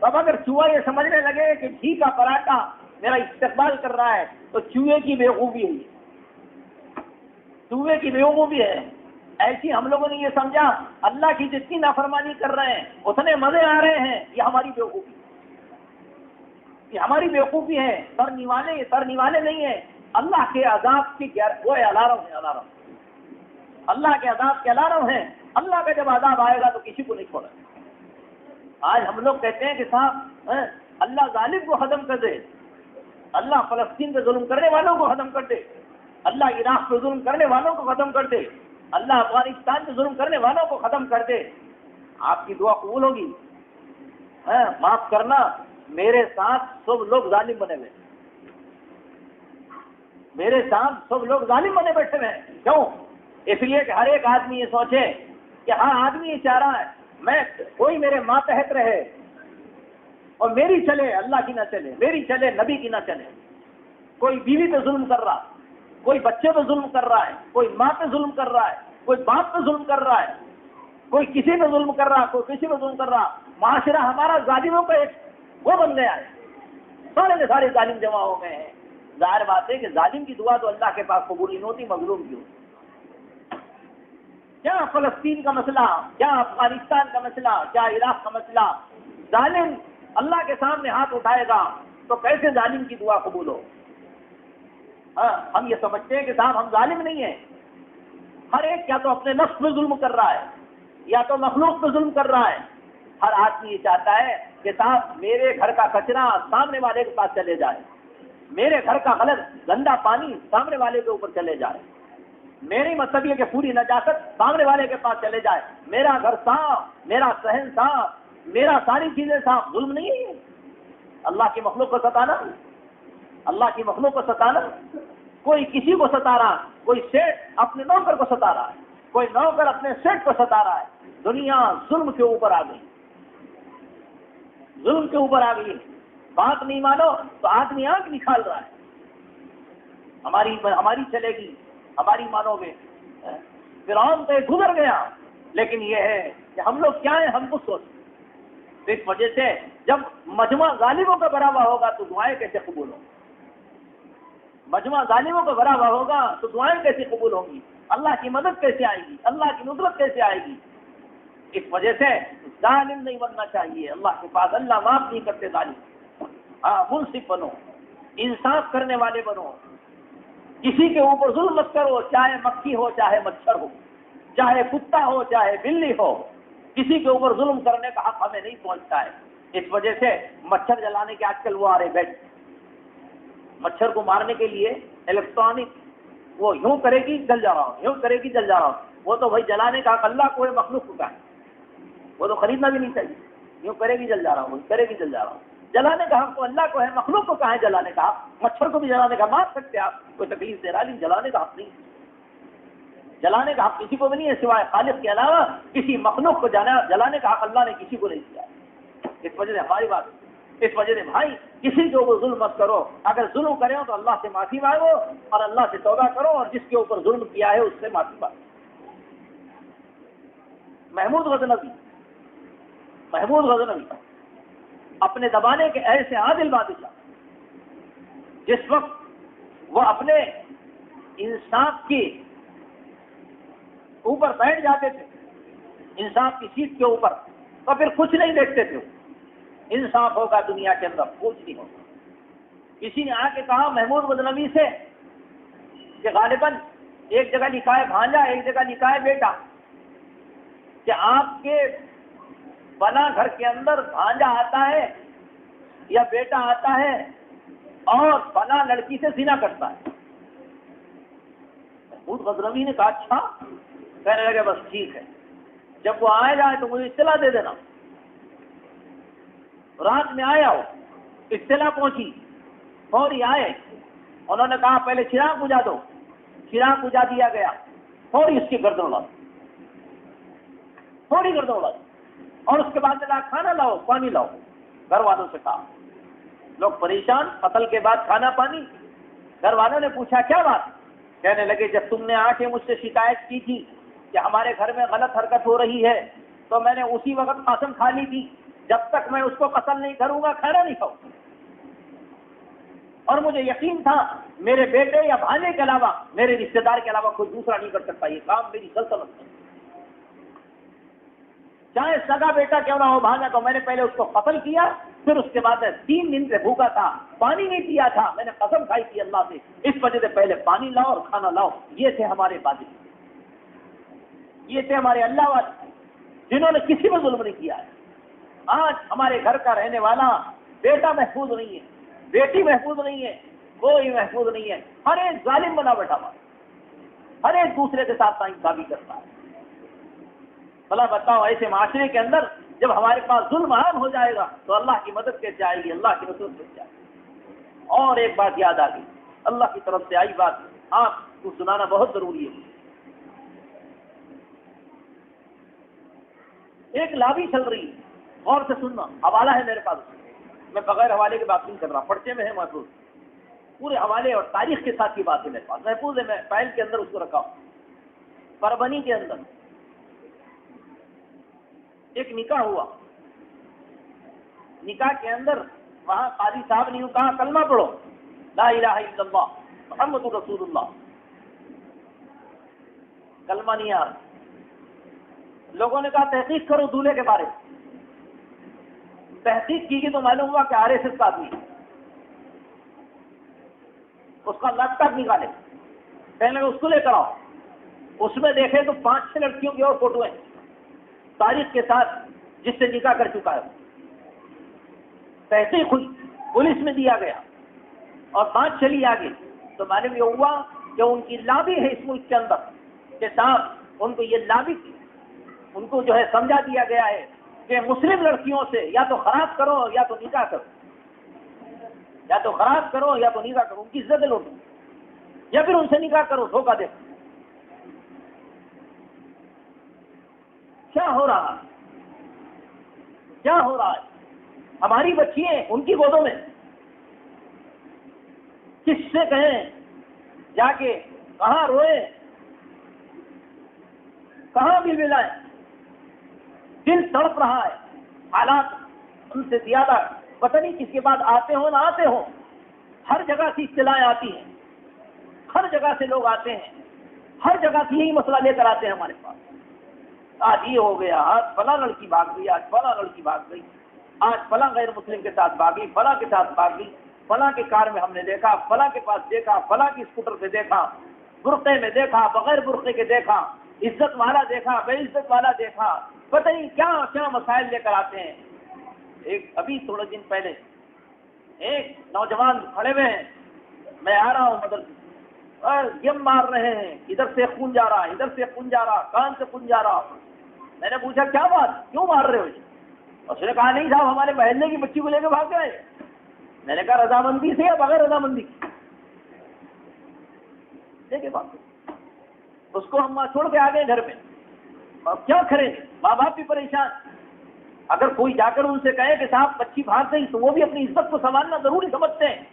اب اگر چوہا یہ سمجھنے لگے کہ گھی کا پراٹھا میرا استقبال کر رہا ہے تو چوہے کی بیوقوفی ہے، چوہے کی بیوقوفی ہے۔ ایسی ہم لوگوں نے یہ سمجھا اللہ کی جتنی نافرمانی کر رہے ہیں اتنے مزے آ رہے ہیں، یہ ہماری بیوقوفی، یہ ہماری بیوقوفی ہے۔ سر نیوالے نہیں ہیں، اللہ کے عذاب کی وہ الارم ہے، الارم، اللہ کے عذاب کے الارم ہیں۔ اللہ کا جب عذاب آئے گا تو کسی کو نہیں چھوڑے۔ آج ہم لوگ کہتے ہیں کہ صاحب اللہ ظالم کو ختم کر دے، اللہ فلسطین پہ ظلم کرنے والوں کو ختم کر دے، اللہ عراق پہ ظلم کرنے والوں کو ختم کر دے، اللہ افغانستان پہ ظلم کرنے والوں کو ختم کر دے۔ آپ کی دعا قبول ہوگی؟ معاف کرنا، میرے ساتھ سب لوگ ظالم بنے ہوئے، میرے ساتھ سب لوگ ظالم بنے بیٹھے ہوئے ہیں۔ کیوں؟ اس لیے کہ ہر ایک آدمی یہ سوچے کہ ہر آدمی یہ چاہ رہا ہے میں کوئی میرے ماتحت رہے اور میری چلے، اللہ کی نہ چلے، میری چلے، نبی کی نہ چلے۔ کوئی بیوی پہ ظلم کر رہا، کوئی بچے پہ ظلم کر رہا ہے، کوئی ماں پہ ظلم کر رہا ہے، کوئی باپ پہ ظلم کر رہا ہے، کوئی کسی پہ ظلم کر رہا، کوئی کسی پہ ظلم کر رہا۔ معاشرہ ہمارا ظالموں کا ایک وہ بن گیا ہے، سارے کے سارے ظالم جمع ہو گئے ہیں۔ ظاہر بات ہے کہ ظالم کی دعا تو اللہ کے پاس قبول نہیں ہوتی، مظلوم کی ہوتی۔ کیا فلسطین کا مسئلہ، کیا افغانستان کا مسئلہ، کیا عراق کا مسئلہ، ظالم اللہ کے سامنے ہاتھ اٹھائے گا تو کیسے ظالم کی دعا قبول ہو؟ ہم یہ سمجھتے ہیں کہ صاحب ہم ظالم نہیں ہیں، ہر ایک یا تو اپنے نفس پہ ظلم کر رہا ہے یا تو مخلوق پہ ظلم کر رہا ہے۔ ہر آدمی یہ چاہتا ہے کہ صاحب میرے گھر کا کچرا سامنے والے کے پاس چلے جائے، میرے گھر کا غلط گندا پانی سامنے والے کے اوپر چلے جائے، میری مطلب یہ کہ پوری نجاست سامنے والے کے پاس چلے جائے، میرا گھر صاف، میرا صحن صاف، میرا ساری چیزیں صاف۔ ظلم نہیں ہے یہ اللہ کی مخلوق کو ستانا؟ اللہ کی مخلوق کو ستانا، کوئی کسی کو ستا رہا، کوئی سیٹ اپنے نوکر کو ستا رہا ہے، کوئی نوکر اپنے سیٹ کو ستا رہا ہے۔ دنیا ظلم کے اوپر آ گئی، ظلم کے اوپر آ گئی۔ بات نہیں مانو تو آدمی آنکھ نکال رہا ہے، ہماری چلے گی، ہماری مانو گے۔ فرعون تو گزر گیا، لیکن یہ ہے کہ ہم لوگ کیا ہیں، ہم کو سوچ۔ اس وجہ سے جب مجمع ظالموں کا بھرا ہوا ہوگا تو دعائیں کیسے قبول ہوں؟ مجمع ظالموں کا بھرا ہوا ہوگا تو دعائیں کیسے قبول ہوں گی؟ اللہ کی مدد کیسے آئے گی؟ اللہ کی نصرت کیسے آئے گی؟ اس وجہ سے ظالم نہیں بننا چاہیے اللہ کے پاس، اللہ معاف نہیں کرتے ظالم۔ ہاں، منصف بنو، انصاف کرنے والے بنو، کسی کے اوپر ظلم مت کرو، چاہے مکھی ہو چاہے مچھر ہو، چاہے کتا ہو چاہے بلی ہو، کسی کے اوپر ظلم کرنے کا حق ہمیں نہیں پہنچتا ہے۔ اس وجہ سے مچھر جلانے کے آج کل وہ آ رہے بیٹھ، مچھر کو مارنے کے لیے الیکٹرانک وہ یوں کرے گی جل جا رہا ہوں، یوں کرے گی جل جا رہا ہوں۔ وہ تو بھائی جلانے کا حق اللہ کو ہے، مخلوق کو کا ہے، وہ تو خریدنا بھی نہیں چاہیے۔ یوں کرے گی جل جا رہا ہوں، کرے گی جل جا رہا ہوں۔ جلانے کا حق تو اللہ کو ہے، مخلوق کو کہاں ہے جلانے کا حق؟ مچھر کو بھی جلانے کا مار سکتے آپ، کوئی تکلیف دے رہا، لیکن جلانے کا حق نہیں۔ جلانے کا حق کسی کو بھی نہیں ہے سوائے خالق کے علاوہ، کسی مخلوق کو جلانے کا حق اللہ نے کسی کو نہیں دیا۔ اس وجہ سے ہماری بات، اس وجہ سے بھائی کسی کے اوپر ظلم مت کرو، اگر ظلم کرے ہو تو اللہ سے معافی مانگو اور اللہ سے توبہ کرو، اور جس کے اوپر ظلم کیا ہے اس سے معافی مانگو۔ محمود غزنوی اپنے زمانے کے ایسے عادل بادشاہ، جس وقت وہ اپنے انصاف کی اوپر بیٹھ جاتے تھے، انصاف کی سیٹ کے اوپر، تو پھر کچھ نہیں دیکھتے تھے۔ انصاف ہوگا دنیا کے اندر، کچھ نہیں ہوگا۔ کسی نے آ کے کہا محمود غزنوی سے کہ غالباً ایک جگہ لکھا ہے بھانجا، ایک جگہ لکھا ہے بیٹا، کہ آپ کے بنا گھر کے اندر بھانجا آتا ہے یا بیٹا آتا ہے اور بنا لڑکی سے زنا کرتا ہے۔ محمود غزنوی نے کہا اچھا، کہنے لگے بس ٹھیک ہے، جب وہ آئے جائے تو مجھے اطلاع دے دینا۔ رات میں آیا ہو، اطلاع پہنچی، فوری آئے، انہوں نے کہا پہلے چراغ بجھا دو، چراغ بجھا دیا گیا، فوری اس کی گردن اڑا دی، فوری گردن اڑا دی، اور اس کے بعد کہا کھانا لاؤ، پانی لاؤ۔ گھر والوں سے کہا، لوگ پریشان، قتل کے بعد کھانا پانی۔ گھر والوں نے پوچھا کیا بات؟ کہنے لگے جب تم نے آ کے مجھ سے شکایت کی تھی کہ ہمارے گھر میں غلط حرکت ہو رہی ہے تو میں نے اسی وقت قسم کھا لی تھی جب تک میں اس کو قتل نہیں کروں گا کھانا نہیں کھاؤں، اور مجھے یقین تھا میرے بیٹے یا بھانجے کے علاوہ، میرے رشتہ دار کے علاوہ کوئی دوسرا نہیں کر سکتا یہ کام، میری سلطنت ہے، چاہے سگا بیٹا کیوں نہ ہو بھانجا، تو میں نے پہلے اس کو قتل کیا، پھر اس کے بعد 3 دن سے بھوکا تھا، پانی نہیں پیا تھا، میں نے قسم کھائی تھی اللہ سے، اس وجہ سے پہلے پانی لاؤ اور کھانا لاؤ۔ یہ تھے ہمارے بادی، یہ تھے ہمارے اللہ والے، جنہوں نے کسی میں ظلم نہیں کیا ہے۔ آج ہمارے گھر کا رہنے والا بیٹا محفوظ نہیں ہے، بیٹی محفوظ نہیں ہے، کوئی محفوظ نہیں ہے، ہر ایک ظالم بنا بیٹھا ہوا، ہر ایک دوسرے کے ساتھ ناانصافی کرتا ہے۔ بھلا بتاؤ ایسے معاشرے کے اندر جب ہمارے پاس ظلم عام ہو جائے گا تو اللہ کی مدد کیسے آئے گی، اللہ کی نصرت کیسے آئے گی؟ اور ایک بات یاد آ گئی، اللہ کی طرف سے آئی بات آپ کو سنانا بہت ضروری ہے۔ ایک لابی چل رہی ہے، غور سے سننا، حوالہ ہے میرے پاس، میں بغیر حوالے کے بات نہیں کر رہا، پرچے میں ہے محفوظ، پورے حوالے اور تاریخ کے ساتھ کی بات ہے میرے پاس محفوظ ہے، میں فائل کے اندر اس کو رکھا ہوں۔ پربنی کے اندر ایک نکاح ہوا، نکاح کے اندر وہاں قاضی صاحب نے یوں کہا کلمہ پڑھو لا الہ الا اللہ محمد رسول اللہ، کلمہ نہیں آ رہا۔ لوگوں نے کہا تحقیق کرو دولہے کے بارے میں، تحقیق کی گئی تو معلوم ہوا کہ RSS کا آدمی، اس کا لیپ ٹاپ نکالے، کہنے لگے اس کو لے کر آؤ، اس میں دیکھے تو 5-6 لڑکیوں کی اور فوٹو ہیں تاریخ کے ساتھ جس سے نکاح کر چکا ہے۔ تحقیق ہوئی، پولیس میں دیا گیا اور بات چلی آگے تو معلوم یہ ہوا کہ ان کی لابی ہے اس ملک کے اندر کہ صاحب ان کو یہ لابی تھی، ان کو جو ہے سمجھا دیا گیا ہے کہ مسلم لڑکیوں سے یا تو خراب کرو یا تو نکاح کرو، یا تو خراب کرو یا تو نکاح کرو، ان کی عزت لوٹو، یا پھر ان سے نکاح کرو، دھوکہ دے۔ کیا ہو رہا ہے؟ کیا ہو رہا ہے؟ ہماری بچی ہیں، ان کی گودوں میں کس سے کہیں جا کے، کہاں روئے، کہاں بھی ملائیں، دل تڑپ رہا ہے۔ حالات ان سے زیادہ پتہ نہیں کس کے بعد آتے ہوں نہ آتے ہوں، ہر جگہ سے اطلاعیں آتی ہیں، ہر جگہ سے لوگ آتے ہیں، ہر جگہ سے یہی مسئلہ لے کر آتے ہیں ہمارے پاس۔ آج یہ ہو گیا، آج فلاں لڑکی بھاگ گئی، آج فلاں لڑکی بھاگ گئی، آج فلاں غیر مسلم کے ساتھ بھاگی، فلاں کے ساتھ بھاگی، فلاں کے کار میں ہم نے دیکھا، فلاں کے پاس دیکھا، فلاں کی اسکوٹر پہ دیکھا، برقعے میں دیکھا، بغیر برقعے کے دیکھا، عزت والا دیکھا، بے عزت والا دیکھا، پتہ نہیں کیا کیا مسائل لے کر آتے ہیں۔ ایک ابھی تھوڑے دن پہلے ایک نوجوان کھڑے ہوئے ہیں، میں آ رہا ہوں مدرسے اور یم مار رہے ہیں، ادھر سے خون جا رہا، ادھر سے خون جا رہا، کان سے خون جا رہا۔ میں نے پوچھا کیا بات، کیوں مار رہے ہو؟ اس نے کہا نہیں صاحب، ہمارے محلے کی بچی کو لے کے بھاگ گئے۔ میں نے کہا رضامندی سے یا بغیر رضامندی لے کے بھاگ گئے؟ اس کو ہم چھوڑ کے آ گئے گھر پہ، اب کیا کریں؟ ماں باپ بھی پریشان۔ اگر کوئی جا کر ان سے کہے کہ صاحب بچی بھاگ گئی، تو وہ بھی اپنی عزت کو سنبھالنا ضروری سمجھتے ہیں۔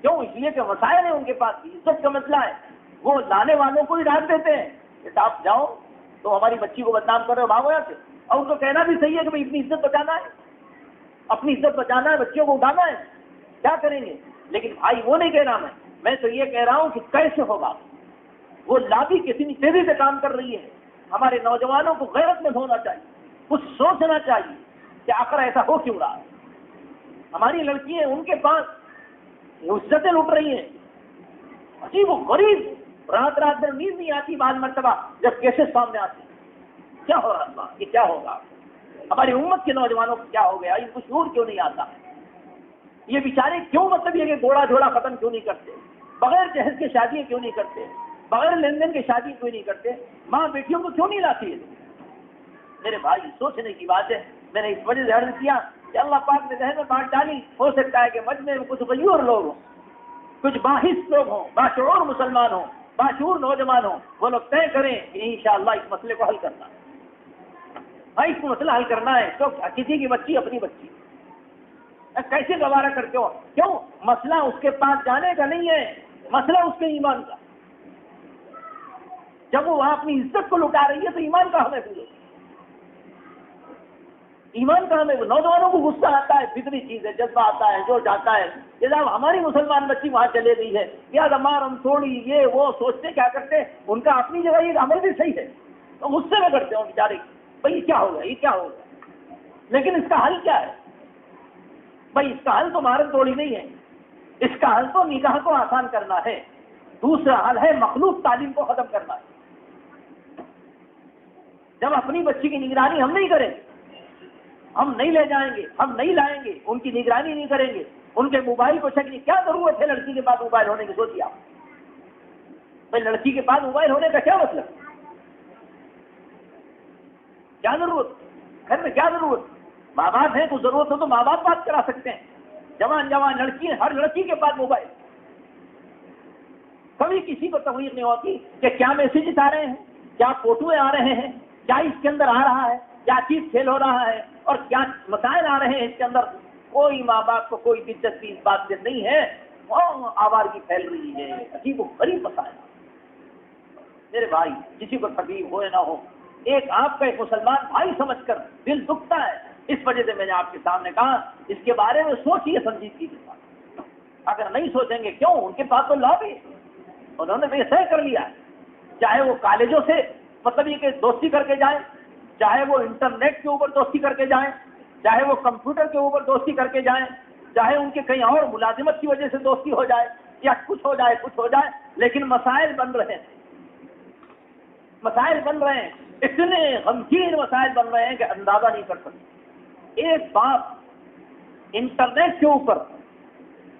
کیوں؟ اس لیے کہ وسائل ہیں ان کے پاس، عزت کا مسئلہ ہے، وہ لانے والوں کو ہی ڈانٹ دیتے ہیں کہ صاحب جاؤ، تو ہماری بچی کو بدنام کر رہے ہو، بھاگو یہاں سے۔ اور ان کو کہنا بھی صحیح ہے کہ بھائی اپنی عزت بچانا ہے، اپنی عزت بچانا ہے، بچیوں کو اٹھانا ہے، کیا کریں گے؟ لیکن بھائی وہ نہیں کہہ رہا میں تو یہ کہہ رہا ہوں کہ کیسے ہوگا؟ وہ لابی کتنی تیزی سے کام کر رہی ہے۔ ہمارے نوجوانوں کو غیرت مند ہونا چاہیے، کچھ سوچنا چاہیے کہ آخر ایسا ہو کیوں رہا ہے۔ ہماری لڑکیاں ان کے پاس عزتیں لوٹ رہی ہیں، عجیب و غریب، رات رات میں نیند نہیں آتی بعض مرتبہ جب کیسے سامنے آتی۔ کیا ہو رہا ہے؟ یہ کیا ہوگا؟ ہماری امت کے نوجوانوں کو کیا ہو گیا؟ ان کو شعور کیوں نہیں آتا؟ یہ بیچارے کیوں مطلب یہ کہ گھوڑا جھوڑا ختم کیوں نہیں کرتے؟ بغیر جہیز کے شادیاں کیوں نہیں کرتے؟ بغیر لین دین کی شادی کیوں نہیں کرتے؟ ماں بیٹیوں کو کیوں نہیں لاتی ہے؟ میرے بھائی سوچنے کی بات ہے۔ میں نے اس وجہ سے عرض کیا کہ اللہ پاک نے ذہن میں بات ڈالی، ہو سکتا ہے کہ مجمع میں کچھ غیور لوگ ہوں، کچھ باحث لوگ ہوں، باشعور مسلمان ہوں، باشعور نوجوان ہوں، وہ لوگ طے کریں کہ انشاءاللہ اس مسئلے کو حل کرنا ہے۔ بھائی اس کو مسئلہ حل کرنا ہے، تو کسی کی بچی اپنی بچی کیسے گوارا کرتے ہو؟ کیوں؟ مسئلہ اس کے پاس جانے کا نہیں ہے، مسئلہ اس کے ایمان کا۔ جب وہ وہاں اپنی عزت کو لٹا رہی ہے تو ایمان کا ہمیں بھولو، ایمان کا ہمیں۔ نوجوانوں کو غصہ آتا ہے، فطری چیز ہے، جذبہ آتا ہے، جو جاتا ہے کہ صاحب ہماری مسلمان بچی وہاں چلے گئی ہے، یا ہمار ہم تھوڑی یہ وہ سوچتے کیا کرتے، ان کا اپنی جگہ یہ عمل بھی صحیح ہے، تو غصے میں کرتے ہوں بیچارے، بھائی یہ کیا ہوگا، یہ کیا ہوگا؟ لیکن اس کا حل کیا ہے؟ بھائی اس کا حل تو مارن توڑی نہیں ہے، اس کا حل تو نکاح کو آسان کرنا ہے، دوسرا حل ہے مخلوق تعلیم کو ختم کرنا ہے۔ جب اپنی بچی کی نگرانی ہم نہیں کریں، ہم نہیں لے جائیں گے، ہم نہیں لائیں گے، ان کی نگرانی نہیں کریں گے، ان کے موبائل کو چیک نہیں، کیا ضرورت ہے لڑکی کے پاس موبائل ہونے کی؟ سوچیے آپ، بھائی لڑکی کے پاس موبائل ہونے کا کیا مطلب؟ کیا ضرورت گھر میں؟ کیا ضرورت؟ ماں باپ ہیں تو ضرورت ہو تو ماں باپ بات کرا سکتے ہیں۔ جوان لڑکی، ہر لڑکی کے پاس موبائل، کبھی کسی کو توقع نہیں ہوتی کہ کیا میسیجز آ رہے ہیں، کیا فوٹویں آ رہے ہیں، کیا اس کے اندر آ رہا ہے، کیا چیز کھیل ہو رہا ہے، اور کیا مسائل آ رہے ہیں اس کے اندر۔ کوئی ماں باپ کو کوئی دلچسپی اس بات سے نہیں ہے، آوارگی پھیل رہی ہے، عجیب و غریب مسائل۔ میرے بھائی کسی کو تکلیف ہو یا نہ ہو، ایک آپ کا ایک مسلمان بھائی سمجھ کر دل دکھتا ہے، اس وجہ سے میں نے آپ کے سامنے کہا اس کے بارے میں سوچیے سنجیدگی کے ساتھ۔ اگر نہیں سوچیں گے، کیوں؟ ان کے پاس تو لا بھی، انہوں نے بھی طے کر لیا، چاہے وہ کالجوں سے مطلب یہ کہ دوستی کر کے جائیں، چاہے وہ انٹرنیٹ کے اوپر دوستی کر کے جائیں، چاہے وہ کمپیوٹر کے اوپر دوستی کر کے جائیں، چاہے ان کے کہیں اور ملازمت کی وجہ سے دوستی ہو جائے، یا کچھ ہو جائے، لیکن مسائل بن رہے ہیں، مسائل بن رہے ہیں، اتنے غمگین مسائل بن رہے ہیں کہ اندازہ نہیں کر سکتے۔ ایک باپ انٹرنیٹ کے اوپر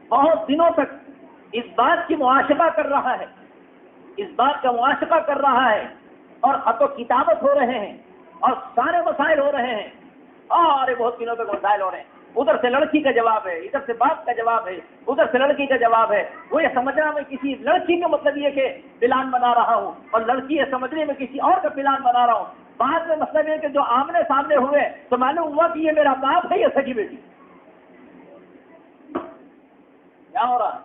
بہت دنوں تک اس بات کی معاشقہ کر رہا ہے، اس بات کا معاشقہ کر رہا ہے، اور خط و کتابت ہو رہے ہیں، اور سارے مسائل ہو رہے ہیں، اور بہت دنوں تک مسائل ہو رہے ہیں، ادھر سے لڑکی کا جواب ہے، ادھر سے باپ کا جواب ہے، ادھر سے لڑکی کا جواب ہے. وہ یہ سمجھنا میں کسی لڑکی کا مطلب یہ کہ پلان بنا رہا ہوں، اور لڑکی یہ سمجھنے میں کسی اور کا پلان بنا رہا ہوں. بعد میں مطلب یہ کہ جو آمنے سامنے ہوئے تو معلوم ہوا کہ یہ میرا باپ ہے یا سگی بیٹی. کیا ہو رہا ہے؟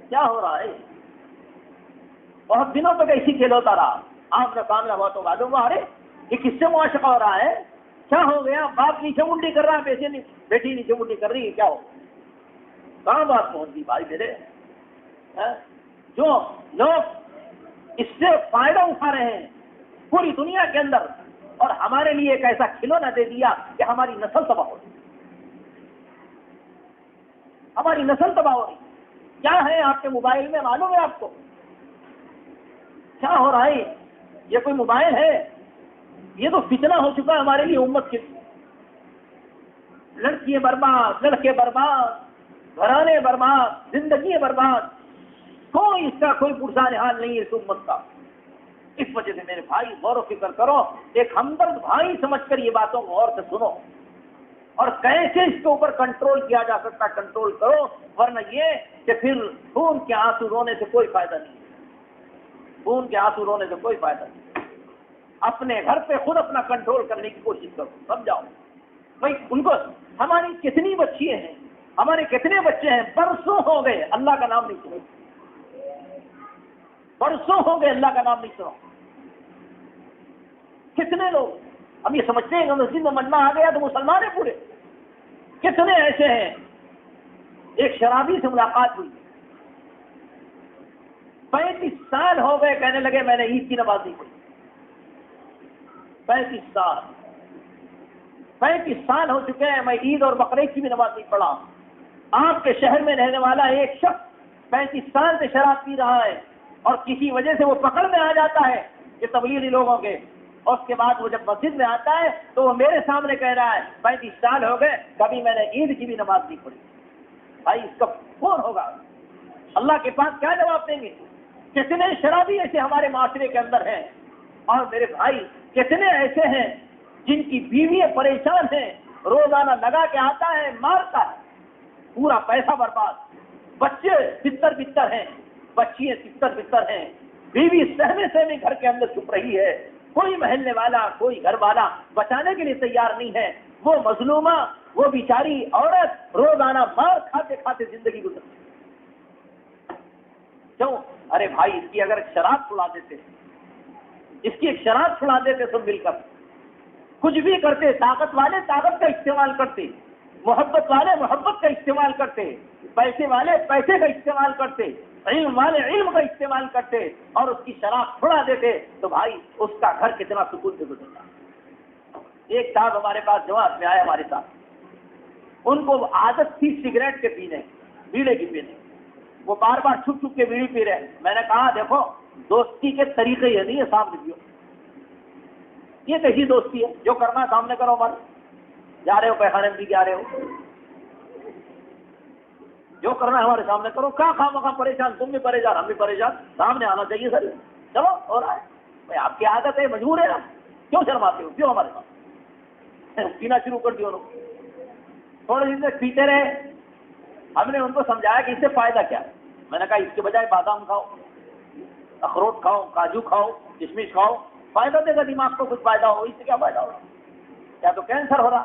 کیا ہو رہا ہے؟ بہت دنوں تک ایسی کھیل ہوتا رہا. آمنے سامنے ہوا تو معلوم ہوا ارے یہ کس سے معاشقہ ہو رہا ہے؟ کیا ہو گیا؟ باپ نیچے منڈی کر رہا ہے، بیٹی نیچے منڈی کر رہی ہے، کیا ہو؟ کہاں بات پہنچ گئی بھائی میرے؟ جو لوگ اس سے فائدہ اٹھا رہے ہیں پوری دنیا کے اندر، اور ہمارے لیے ایک ایسا کھلونا دے دیا کہ ہماری نسل تباہ ہو رہی، ہماری نسل تباہ ہو رہی. کیا ہے آپ کے موبائل میں معلوم ہے آپ کو کیا ہو رہا ہے؟ یہ کوئی موبائل ہے؟ یہ تو فتنہ ہو چکا ہے ہمارے لیے امت کے. لڑکیاں برباد، لڑکے برباد، گھرانے برباد، زندگی برباد. کوئی اس کا کوئی پرسان حال نہیں ہے اس امت کا. اس وجہ سے میرے بھائی غور و فکر کرو، ایک ہمدرد بھائی سمجھ کر یہ باتوں کو غور سے سنو، اور کیسے اس کے اوپر کنٹرول کیا جا سکتا کنٹرول کرو، ورنہ یہ کہ پھر خون کے آنسو رونے سے کوئی فائدہ نہیں. خون کے آنسو رونے سے کوئی فائدہ نہیں. اپنے گھر پہ خود اپنا کنٹرول کرنے کی کوشش کرو. سمجھاؤ بھائی ان کو. ہماری کتنی بچیاں ہیں، ہمارے کتنے بچے ہیں برسوں ہو گئے اللہ کا نام نہیں سنو، برسوں ہو گئے اللہ کا نام نہیں سنو. کتنے لوگ ہم یہ سمجھتے ہیں کہ مسجد میں مننا آ گیا تو مسلمان ہیں پورے. کتنے ایسے ہیں. ایک شرابی سے ملاقات ہوئی، 35 سال ہو گئے کہنے لگے میں نے عید کی نماز نہیں پڑھی. 35 سال ہو چکے ہیں میں عید اور بقرعید کی بھی نماز نہیں پڑھا. آپ کے شہر میں رہنے والا ایک شخص 35 سال سے شراب پی رہا ہے، اور کسی وجہ سے وہ پکڑ میں آ جاتا ہے کہ تبلیغی لوگوں کے، اور اس کے بعد وہ جب مسجد میں آتا ہے تو وہ میرے سامنے کہہ رہا ہے 35 سال ہو گئے کبھی میں نے عید کی بھی نماز نہیں پڑھی. بھائی اس کا کون ہوگا؟ اللہ کے پاس کیا جواب دیں گے؟ کتنے شرابی ایسے ہمارے معاشرے کے اندر ہیں، اور میرے بھائی کتنے ایسے ہیں جن کی بیویاں پریشان ہیں، روزانہ لگا کے آتا ہے مارتا ہے، پورا پیسہ برباد. بچے تتر بتر ہیں، بچیاں تتر بتر ہیں، بیوی سہمے سہمے گھر کے اندر چھپ رہی ہے. کوئی محلے والا کوئی گھر والا بچانے کے لیے تیار نہیں ہے. وہ مظلومہ، وہ بیچاری عورت روزانہ مار کھاتے کھاتے زندگی گزرتی. کیوں؟ ارے بھائی اس کی اگر شراب چھڑا دیتے، اس کی ایک شراب چھڑا دیتے سب مل کر، کچھ بھی کرتے. طاقت والے طاقت کا استعمال کرتے، محبت والے محبت کا استعمال کرتے، پیسے والے پیسے کا استعمال کرتے، علم والے علم کا استعمال کرتے، اور اس کی شراب چھڑا دیتے تو بھائی اس کا گھر کتنا سکون سے گزرتا. ایک صاحب ہمارے پاس جماعت میں آئے ہمارے ساتھ، ان کو عادت تھی سگریٹ کے پینے، بیڑے کی پینے. وہ بار بار چھپ چھپ کے بیڑی پی رہے. میں نے کہا دیکھو دوستی کے طریقے یہ نہیں ہے، سامنے پیو. یہ کیسی دوستی ہے؟ جو کرنا سامنے کرو. مر جا رہے ہو پیخانے میں بھی جا رہے ہو، جو کرنا ہے ہمارے سامنے کرو. کہاں خواہ مخواہ پریشان، تم بھی پریشان ہم بھی پریشان، سامنے آنا چاہیے سر. چلو ہو رہا ہے بھائی، آپ کی عادت ہے، مجبور ہے. کیوں شرماتے ہو؟ کیوں ہمارے پاس پینا شروع کر دیا. تھوڑے دن تک پیتے رہے. ہم نے ان کو سمجھایا کہ اس سے فائدہ کیا ہے. میں نے کہا اس کے بجائے بادام کھاؤ، اخروٹ کھاؤ، کاجو کھاؤ، کشمش کھاؤ، فائدہ دے گا دماغ کو، کچھ فائدہ ہو. اس سے کیا فائدہ ہو رہا؟ یا تو کینسر ہو رہا،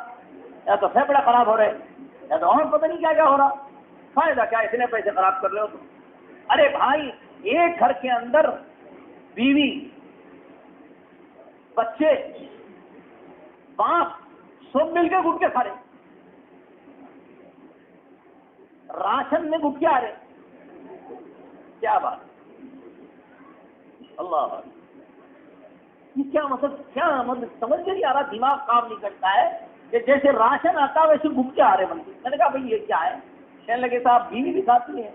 یا تو پھیپڑے خراب ہو رہے، یا تو اور پتہ نہیں کیا کیا ہو رہا. فائدہ کیا؟ اتنے پیسے خراب کر رہے ہو تم. ارے بھائی ایک گھر کے اندر بیوی، بچے، باپ سب مل کے گٹکے کھا رہے، راشن میں گٹکے آ رہے. کیا بات؟ اللہ، یہ کیا مطلب؟ کیا مطلب سمجھ نہیں آ رہا. دماغ کام نہیں کرتا ہے کہ جیسے راشن آتا ویسے گٹکے آ رہے بندے. میں نے کہا بھائی یہ کیا ہے؟ کہنے لگے صاحب بیوی بھی کھاتی ہے،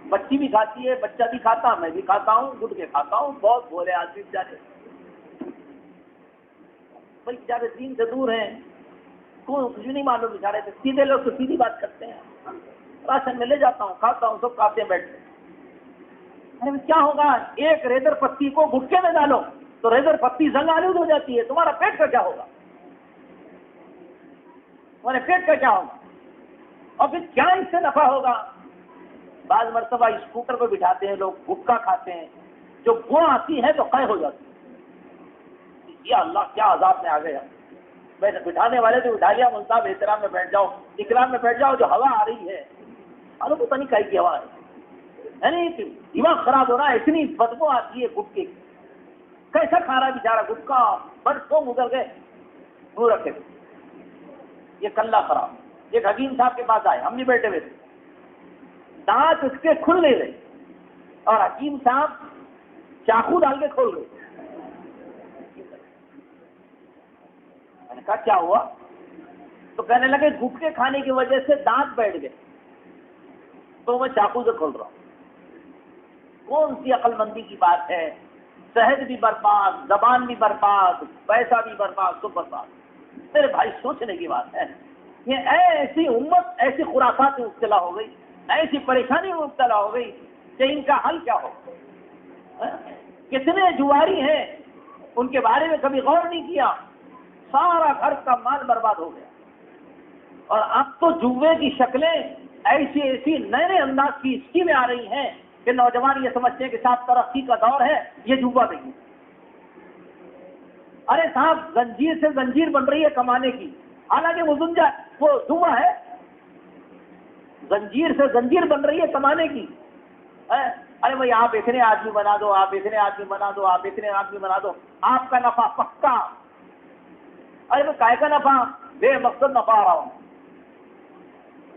بچی بھی کھاتی ہے، بچہ بھی کھاتا، میں بھی کھاتا ہوں، گٹکے کھاتا ہوں. بہت بولے آدمی بیچارے، بھائی بیچارے دین سے دور ہیں، کوئی کچھ نہیں معلوم. بیچارے سے سیدھے لوگ تو سیدھی بات کرتے ہیں. راشن میں لے جاتا ہوں، کھاتا ہوں، سب کھاتے ہیں بیٹھتے. ارے کیا ہوگا؟ ایک ریزر پتی کو گٹکے میں ڈالو تو ریزر پتی زنگ آلود ہو جاتی ہے، تمہارا پیٹ کا کیا ہوگا؟ تمہارے پیٹ کا کیا ہوگا؟ اور پھر کیا اس سے نفع ہوگا؟ بعض مرتبہ اسکوٹر پہ بٹھاتے ہیں لوگ، گٹکا کھاتے ہیں، جو وہ آتی ہے تو قے ہو جاتی ہے، یا اللہ کیا عذاب میں آ گیا۔ ویسے بٹھانے والے تو بٹھا لیا، ملتاب احترام میں بیٹھ جاؤ، اکرام میں بیٹھ جاؤ، جو ہوا آ رہی ہے معلوم پتہ نہیں کائی کی ہوا ہے، یعنی دماغ خراب ہو رہا ہے، اتنی بدبو آتی ہے گٹکے کی، کیسا کھا رہا ہے بیچارہ گٹکا، بٹ کو گزر گئے منہ رکھے، یہ کلہ خراب۔ ایک حکیم صاحب کے پاس آئے، ہم بھی بیٹھے ہوئے تھے، دانت اس کے کھل نہیں رہے اور حکیم صاحب چاقو ڈال کے کھول گئے۔ میں نے کہا کیا ہوا؟ تو کہنے لگے گٹکے کھانے کی وجہ سے دانت بیٹھ گئے تو میں چاقو سے کھول رہا ہوں۔ کون سی عقل مندی کی بات ہے؟ صحت بھی برباد، زبان بھی برباد، پیسہ بھی برباد، سب برباد۔ میرے بھائی سوچنے کی بات ہے، یہ ایسی امت ایسی خرافات میں مبتلا ہو گئی، ایسی پریشانی میں مبتلا ہو گئی کہ ان کا حل کیا ہو؟ کتنے جواری ہیں ان کے بارے میں کبھی غور نہیں کیا، سارا گھر کا مال برباد ہو گیا۔ اور اب تو جوے کی شکلیں ایسی ایسی نئے نئے انداز کی اسکیمیں آ رہی ہیں کہ نوجوان یہ سمجھتے ہیں کہ صاحب ترقی کا دور ہے، یہ جوا نہیں۔ ارے صاحب زنجیر سے زنجیر بن رہی ہے کمانے کی، حالانکہ وہ جوا ہے، زنجیر سے زنجیر بن رہی ہے کمانے کی۔ ارے بھائی آپ اتنے آدمی بنا دو، آپ اتنے آدمی بنا دو، آپ اتنے آدمی بنا دو، آپ کا نفع پکا۔ ارے میں کائے کا نفع؟ بے مقصد نفع آ رہا ہوں،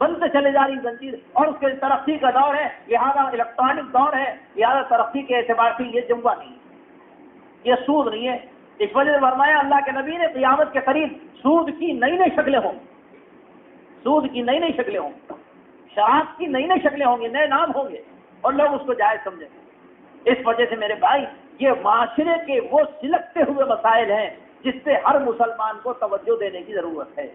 بنتے چلے جا رہی زنجیر، اور اس کے ترقی کا دور ہے، لہٰذا الیکٹرانک دور ہے، لہٰذا ترقی کے اعتبار سے یہ جوا نہیں ہے، یہ سود نہیں ہے۔ اس وجہ سے فرمایا اللہ کے نبی نے قیامت کے قریب سود کی نئی نئی شکلیں ہوں، سود کی نئی نئی شکلیں ہوں، شراب کی نئی نئی شکلیں ہوں گی، نئے نام ہوں گے اور لوگ اس کو جائز سمجھیں گے۔ اس وجہ سے میرے بھائی یہ معاشرے کے وہ سلگتے ہوئے مسائل ہیں جس سے ہر مسلمان کو توجہ دینے کی ضرورت ہے،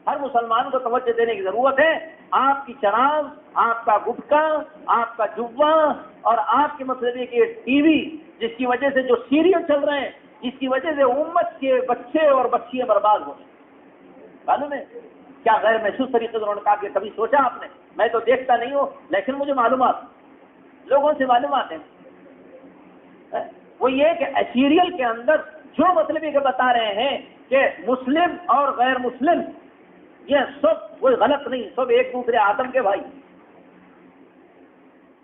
ہر مسلمان کو توجہ دینے کی ضرورت ہے۔ آپ کی شراب، آپ کا گٹکا، آپ کا جوا اور آپ کے مطلب کہ ٹی وی، جس کی وجہ سے جو سیریل چل رہے ہیں، جس کی وجہ سے امت کے بچے اور بچیاں برباد ہو رہے ہیں، معلوم ہے کیا غیر محسوس طریقے سے انہوں نے کہا کہ کبھی سوچا آپ نے؟ میں تو دیکھتا نہیں ہوں لیکن مجھے معلومات، لوگوں سے معلومات ہیں، وہ یہ کہ سیریل کے اندر جو مطلب کہ بتا رہے ہیں کہ مسلم اور غیر مسلم یہ سب کوئی غلط نہیں، سب ایک دوسرے آدم کے بھائی،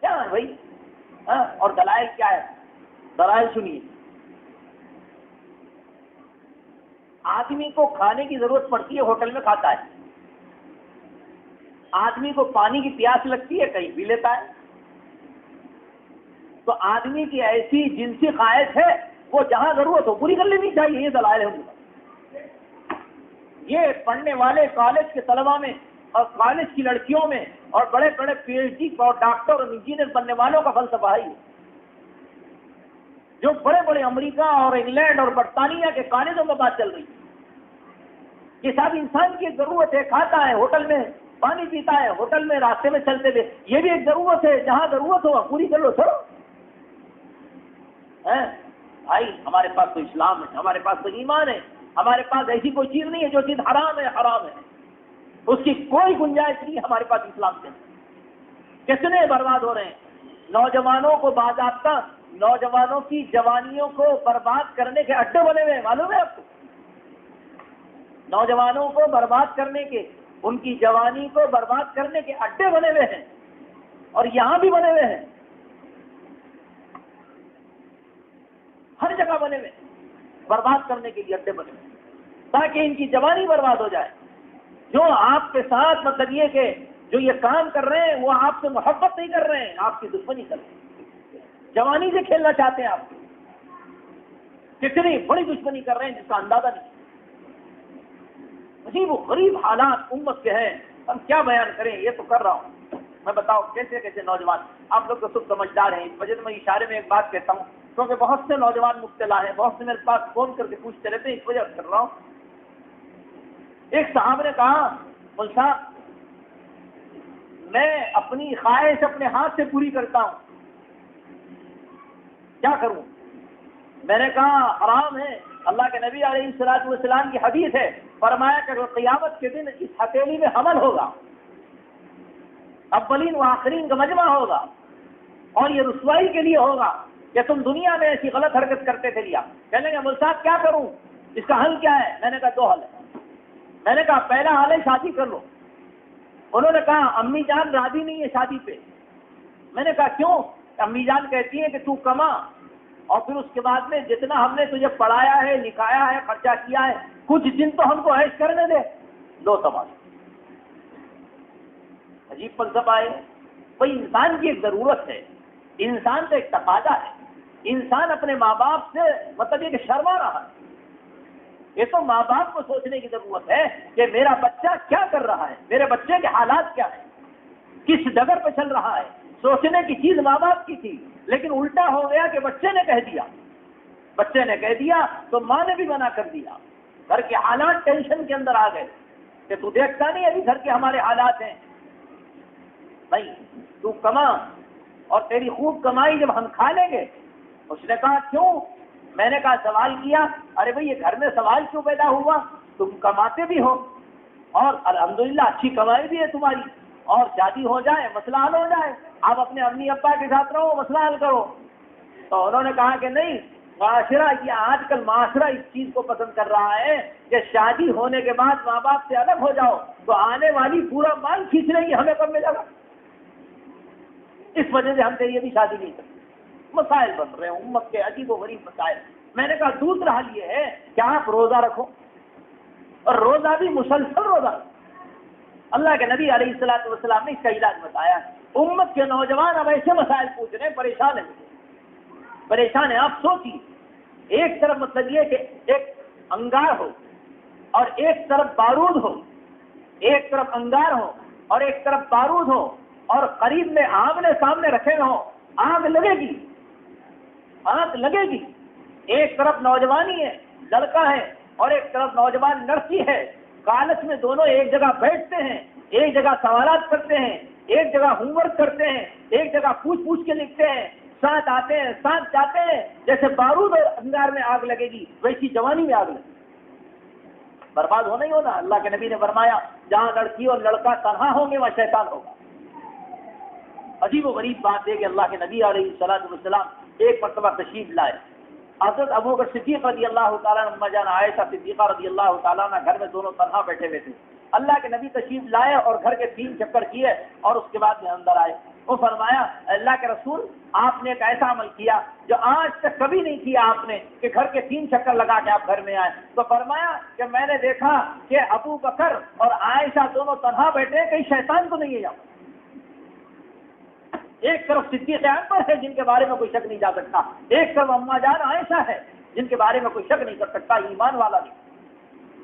کیا ہے بھائی؟ اور دلائل کیا ہے؟ دلائل سنیے۔ آدمی کو کھانے کی ضرورت پڑتی ہے، ہوٹل میں کھاتا ہے، آدمی کو پانی کی پیاس لگتی ہے، کہیں پی لیتا ہے، تو آدمی کی ایسی جنسی خواہش ہے وہ جہاں ضرورت ہو پوری کر لینی چاہیے، یہ دلائل ہے۔ یہ پڑھنے والے کالج کے طلباء میں اور کالج کی لڑکیوں میں اور بڑے بڑے پی ایچ ڈی اور ڈاکٹر اور انجینئر بننے والوں کا فلسفہ ہے، جو بڑے بڑے امریکہ اور انگلینڈ اور برطانیہ کے کالجوں میں بات چل رہی ہے۔ یہ سب انسان کی ایک ضرورت ہے، کھاتا ہے ہوٹل میں، پانی پیتا ہے ہوٹل میں، راستے میں چلتے ہوئے، یہ بھی ایک ضرورت ہے، جہاں ضرورت ہو پوری کر لو، چھوڑو۔ بھائی ہمارے پاس تو اسلام ہے، ہمارے پاس تو ایمان ہے، ہمارے پاس ایسی کوئی چیز نہیں ہے جو چیز حرام ہے، حرام ہے، اس کی کوئی گنجائش نہیں ہمارے پاس اسلام سے۔ کتنے برباد ہو رہے ہیں نوجوانوں کو، باضابطہ نوجوانوں کی جوانیوں کو برباد کرنے کے اڈے بنے ہوئے ہیں، معلوم ہے آپ کو؟ نوجوانوں کو برباد کرنے کے، ان کی جوانی کو برباد کرنے کے اڈے بنے ہوئے ہیں، اور یہاں بھی بنے ہوئے ہیں، ہر جگہ بنے ہوئے، برباد کرنے کے لیے اڈے بنے ہوئے، تاکہ ان کی جوانی برباد ہو جائے۔ جو آپ کے ساتھ مطلب یہ کہ جو یہ کام کر رہے ہیں وہ آپ سے محبت نہیں کر رہے ہیں، آپ کی دشمنی کر رہے ہیں، جوانی سے کھیلنا چاہتے ہیں، آپ کتنی بڑی دشمنی کر رہے ہیں جس کا اندازہ نہیں۔ عجیب و غریب حالات امت کے ہیں، ہم کیا بیان کریں، یہ تو کر رہا ہوں میں، بتاؤ کیسے کیسے نوجوان، آپ لوگ تو سب سمجھدار ہیں، اس وجہ سے میں اشارے میں ایک بات کہتا ہوں کیونکہ بہت سے نوجوان مبتلا ہیں، بہت سے میرے پاس فون کر کے پوچھتے رہتے ہیں، اس وجہ سے کر رہا ہوں۔ ایک صاحب نے کہا مول صاحب میں اپنی خواہش اپنے ہاتھ سے پوری کرتا ہوں، کیا کروں؟ میں نے کہا حرام ہے، اللہ کے نبی علیہ الصلوۃ والسلام کی حدیث ہے، فرمایا کہ قیامت کے دن اس ہتھیلی میں حمل ہوگا، اولین و آخرین کا مجمع ہوگا، اور یہ رسوائی کے لیے ہوگا کہ تم دنیا میں ایسی غلط حرکت کرتے تھے لیا۔ کہنے لگے مول صاحب کیا کروں، اس کا حل کیا ہے؟ میں نے کہا دو حل ہے۔ میں نے کہا پہلا حل ہے شادی کر لو۔ انہوں نے کہا امی جان راضی نہیں ہے شادی پہ۔ میں نے کہا کیوں؟ امی جان کہتی ہیں کہ تو کما اور پھر اس کے بعد میں جتنا ہم نے تجھے پڑھایا ہے، لکھایا ہے، خرچہ کیا ہے، کچھ دن تو ہم کو عیش کرنے دے۔ دو تماشا، عجیب فلسفہ ہے۔ بھائی انسان کی ایک ضرورت ہے، انسان کا ایک تقاضا ہے، انسان اپنے ماں باپ سے مطلب یہ کہ شرما رہا ہے۔ یہ تو ماں باپ کو سوچنے کی ضرورت ہے کہ میرا بچہ کیا کر رہا ہے، میرے بچے کے حالات کیا ہیں، کس ڈگر پہ چل رہا ہے۔ سوچنے کی چیز ماں باپ کی تھی، لیکن الٹا ہو گیا کہ بچے نے کہہ دیا، بچے نے کہہ دیا تو ماں نے بھی منع کر دیا۔ گھر کے حالات ٹینشن کے اندر آ گئے کہ تو دیکھتا نہیں ابھی گھر کے ہمارے حالات ہیں، نہیں تو کما اور تیری خوب کمائی جب ہم کھا لیں گے۔ اس نے کہا کیوں؟ میں نے کہا سوال کیا، ارے بھئی یہ گھر میں سوال کیوں پیدا ہوا؟ تم کماتے بھی ہو اور الحمدللہ اچھی کمائی بھی ہے تمہاری، اور شادی ہو جائے مسئلہ حل ہو جائے، آپ اپنے امی ابا کے ساتھ رہو مسئلہ حل کرو۔ تو انہوں نے کہا کہ نہیں، معاشرہ یہ آج کل معاشرہ اس چیز کو پسند کر رہا ہے کہ شادی ہونے کے بعد ماں باپ سے الگ ہو جاؤ تو آنے والی پورا مال کھینچ لیں گی، ہمیں کب ملے گا؟ اس وجہ سے ہم سے یہ بھی شادی نہیں کرتے۔ مسائل بن رہے ہیں امت کے عجیب و غریب مسائل۔ میں نے کہا دوسرا حل یہ ہے کہ آپ روزہ رکھو، اور روزہ بھی مسلسل روزہ رکھو۔ اللہ کے نبی علیہ الصلوۃ والسلام نے اس کا علاج بتایا۔ امت کے نوجوان اب ایسے مسائل پوچھ رہے ہیں، پریشان ہیں۔ آپ سوچیے، ایک طرف مطلب یہ کہ ایک انگار ہو اور ایک طرف بارود ہو، ایک طرف انگار ہو اور ایک طرف بارود ہو، اور قریب میں آمنے سامنے رکھے ہوں، آگ لگے گی، آگ لگے گی۔ ایک طرف نوجوانی ہے، لڑکا ہے، اور ایک طرف نوجوان لڑکی ہے۔ کالج میں دونوں ایک جگہ بیٹھتے ہیں، ایک جگہ سوالات کرتے ہیں، ایک جگہ ہوم ورک کرتے ہیں، ایک جگہ پوچھ کے لکھتے ہیں، ساتھ آتے ہیں ساتھ جاتے ہیں۔ جیسے بارود اور انگار میں آگ لگے گی ویسی جوانی میں آگ لگے گی، برباد ہونا ہی ہونا۔ اللہ کے نبی نے فرمایا جہاں لڑکی اور لڑکا تنہا ہوں گے وہاں شیطان ہوگا۔ عجیب و غریب بات ہے کہ اللہ کے نبی علیہ الصلوۃ والسلام ایک مرتبہ تشریف لائے۔ حضرت ابوبکر صدیق رضی اللہ تعالیٰ عنہ، اما جان عائشہ صدیقہ رضی اللہ تعالیٰ عنہ گھر میں دونوں تنہا بیٹھے ہوئے تھے۔ اللہ کے نبی تشریف لائے اور گھر کے 3 چکر کیے اور اس کے بعد میں اندر آئے۔ وہ فرمایا اللہ کے رسول آپ نے ایک ایسا عمل کیا جو آج تک کبھی نہیں کیا آپ نے، کہ گھر کے 3 چکر لگا کے آپ گھر میں آئے۔ تو فرمایا کہ میں نے دیکھا کہ ابو بکر اور عائشہ دونوں تنہا بیٹھے ہیں، کہیں شیطان تو نہیں ہے یہاں۔ ایک طرف صدیق اکبر ہے جن کے بارے میں کوئی شک نہیں جا سکتا، ایک طرف اما جان عائشہ ہے جن کے بارے میں کوئی شک نہیں کر سکتا، ایمان والا نہیں،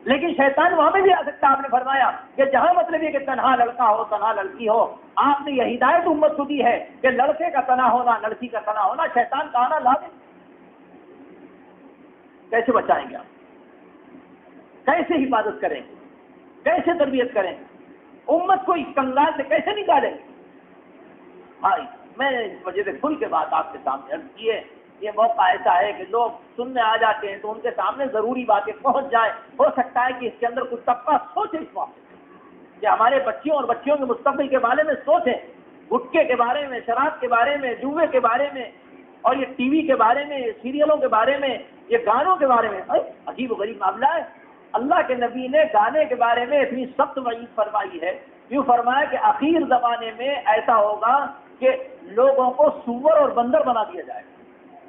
لیکن شیطان وہاں میں بھی آ سکتا۔ آپ نے فرمایا کہ جہاں مطلب یہ کہ تنہا لڑکا ہو تنہا لڑکی ہو، آپ نے یہ ہدایت امت کو دی ہے کہ لڑکے کا تنہا ہونا لڑکی کا تنہا ہونا شیطان کا آنا لازم۔ کیسے بچائیں گے آپ؟ کیسے حفاظت کریں گے؟ کیسے تربیت کریں گے؟ امت کو اس کنگال سے کیسے نکالیں گے؟ بھائی میں نے اس وجہ سے کھل کے بات آپ کے سامنے عرض کی ہے۔ یہ موقع ایسا ہے کہ لوگ سننے آ جاتے ہیں تو ان کے سامنے ضروری باتیں پہنچ جائیں۔ ہو سکتا ہے کہ اس کے اندر کچھ طبقہ سوچے اس موقع کہ ہمارے بچیوں اور بچیوں کے مستقبل کے بارے میں سوچیں، گٹکے کے بارے میں، شراب کے بارے میں، جوے کے بارے میں، اور یہ ٹی وی کے بارے میں، یہ سیریلوں کے بارے میں، یہ گانوں کے بارے میں۔ عجیب و غریب معاملہ ہے۔ اللہ کے نبی نے گانے کے بارے میں اتنی سخت وعید فرمائی ہے، یوں فرمایا کہ آخر زمانے میں ایسا ہوگا کہ لوگوں کو سور اور بندر بنا دیا جائے گا۔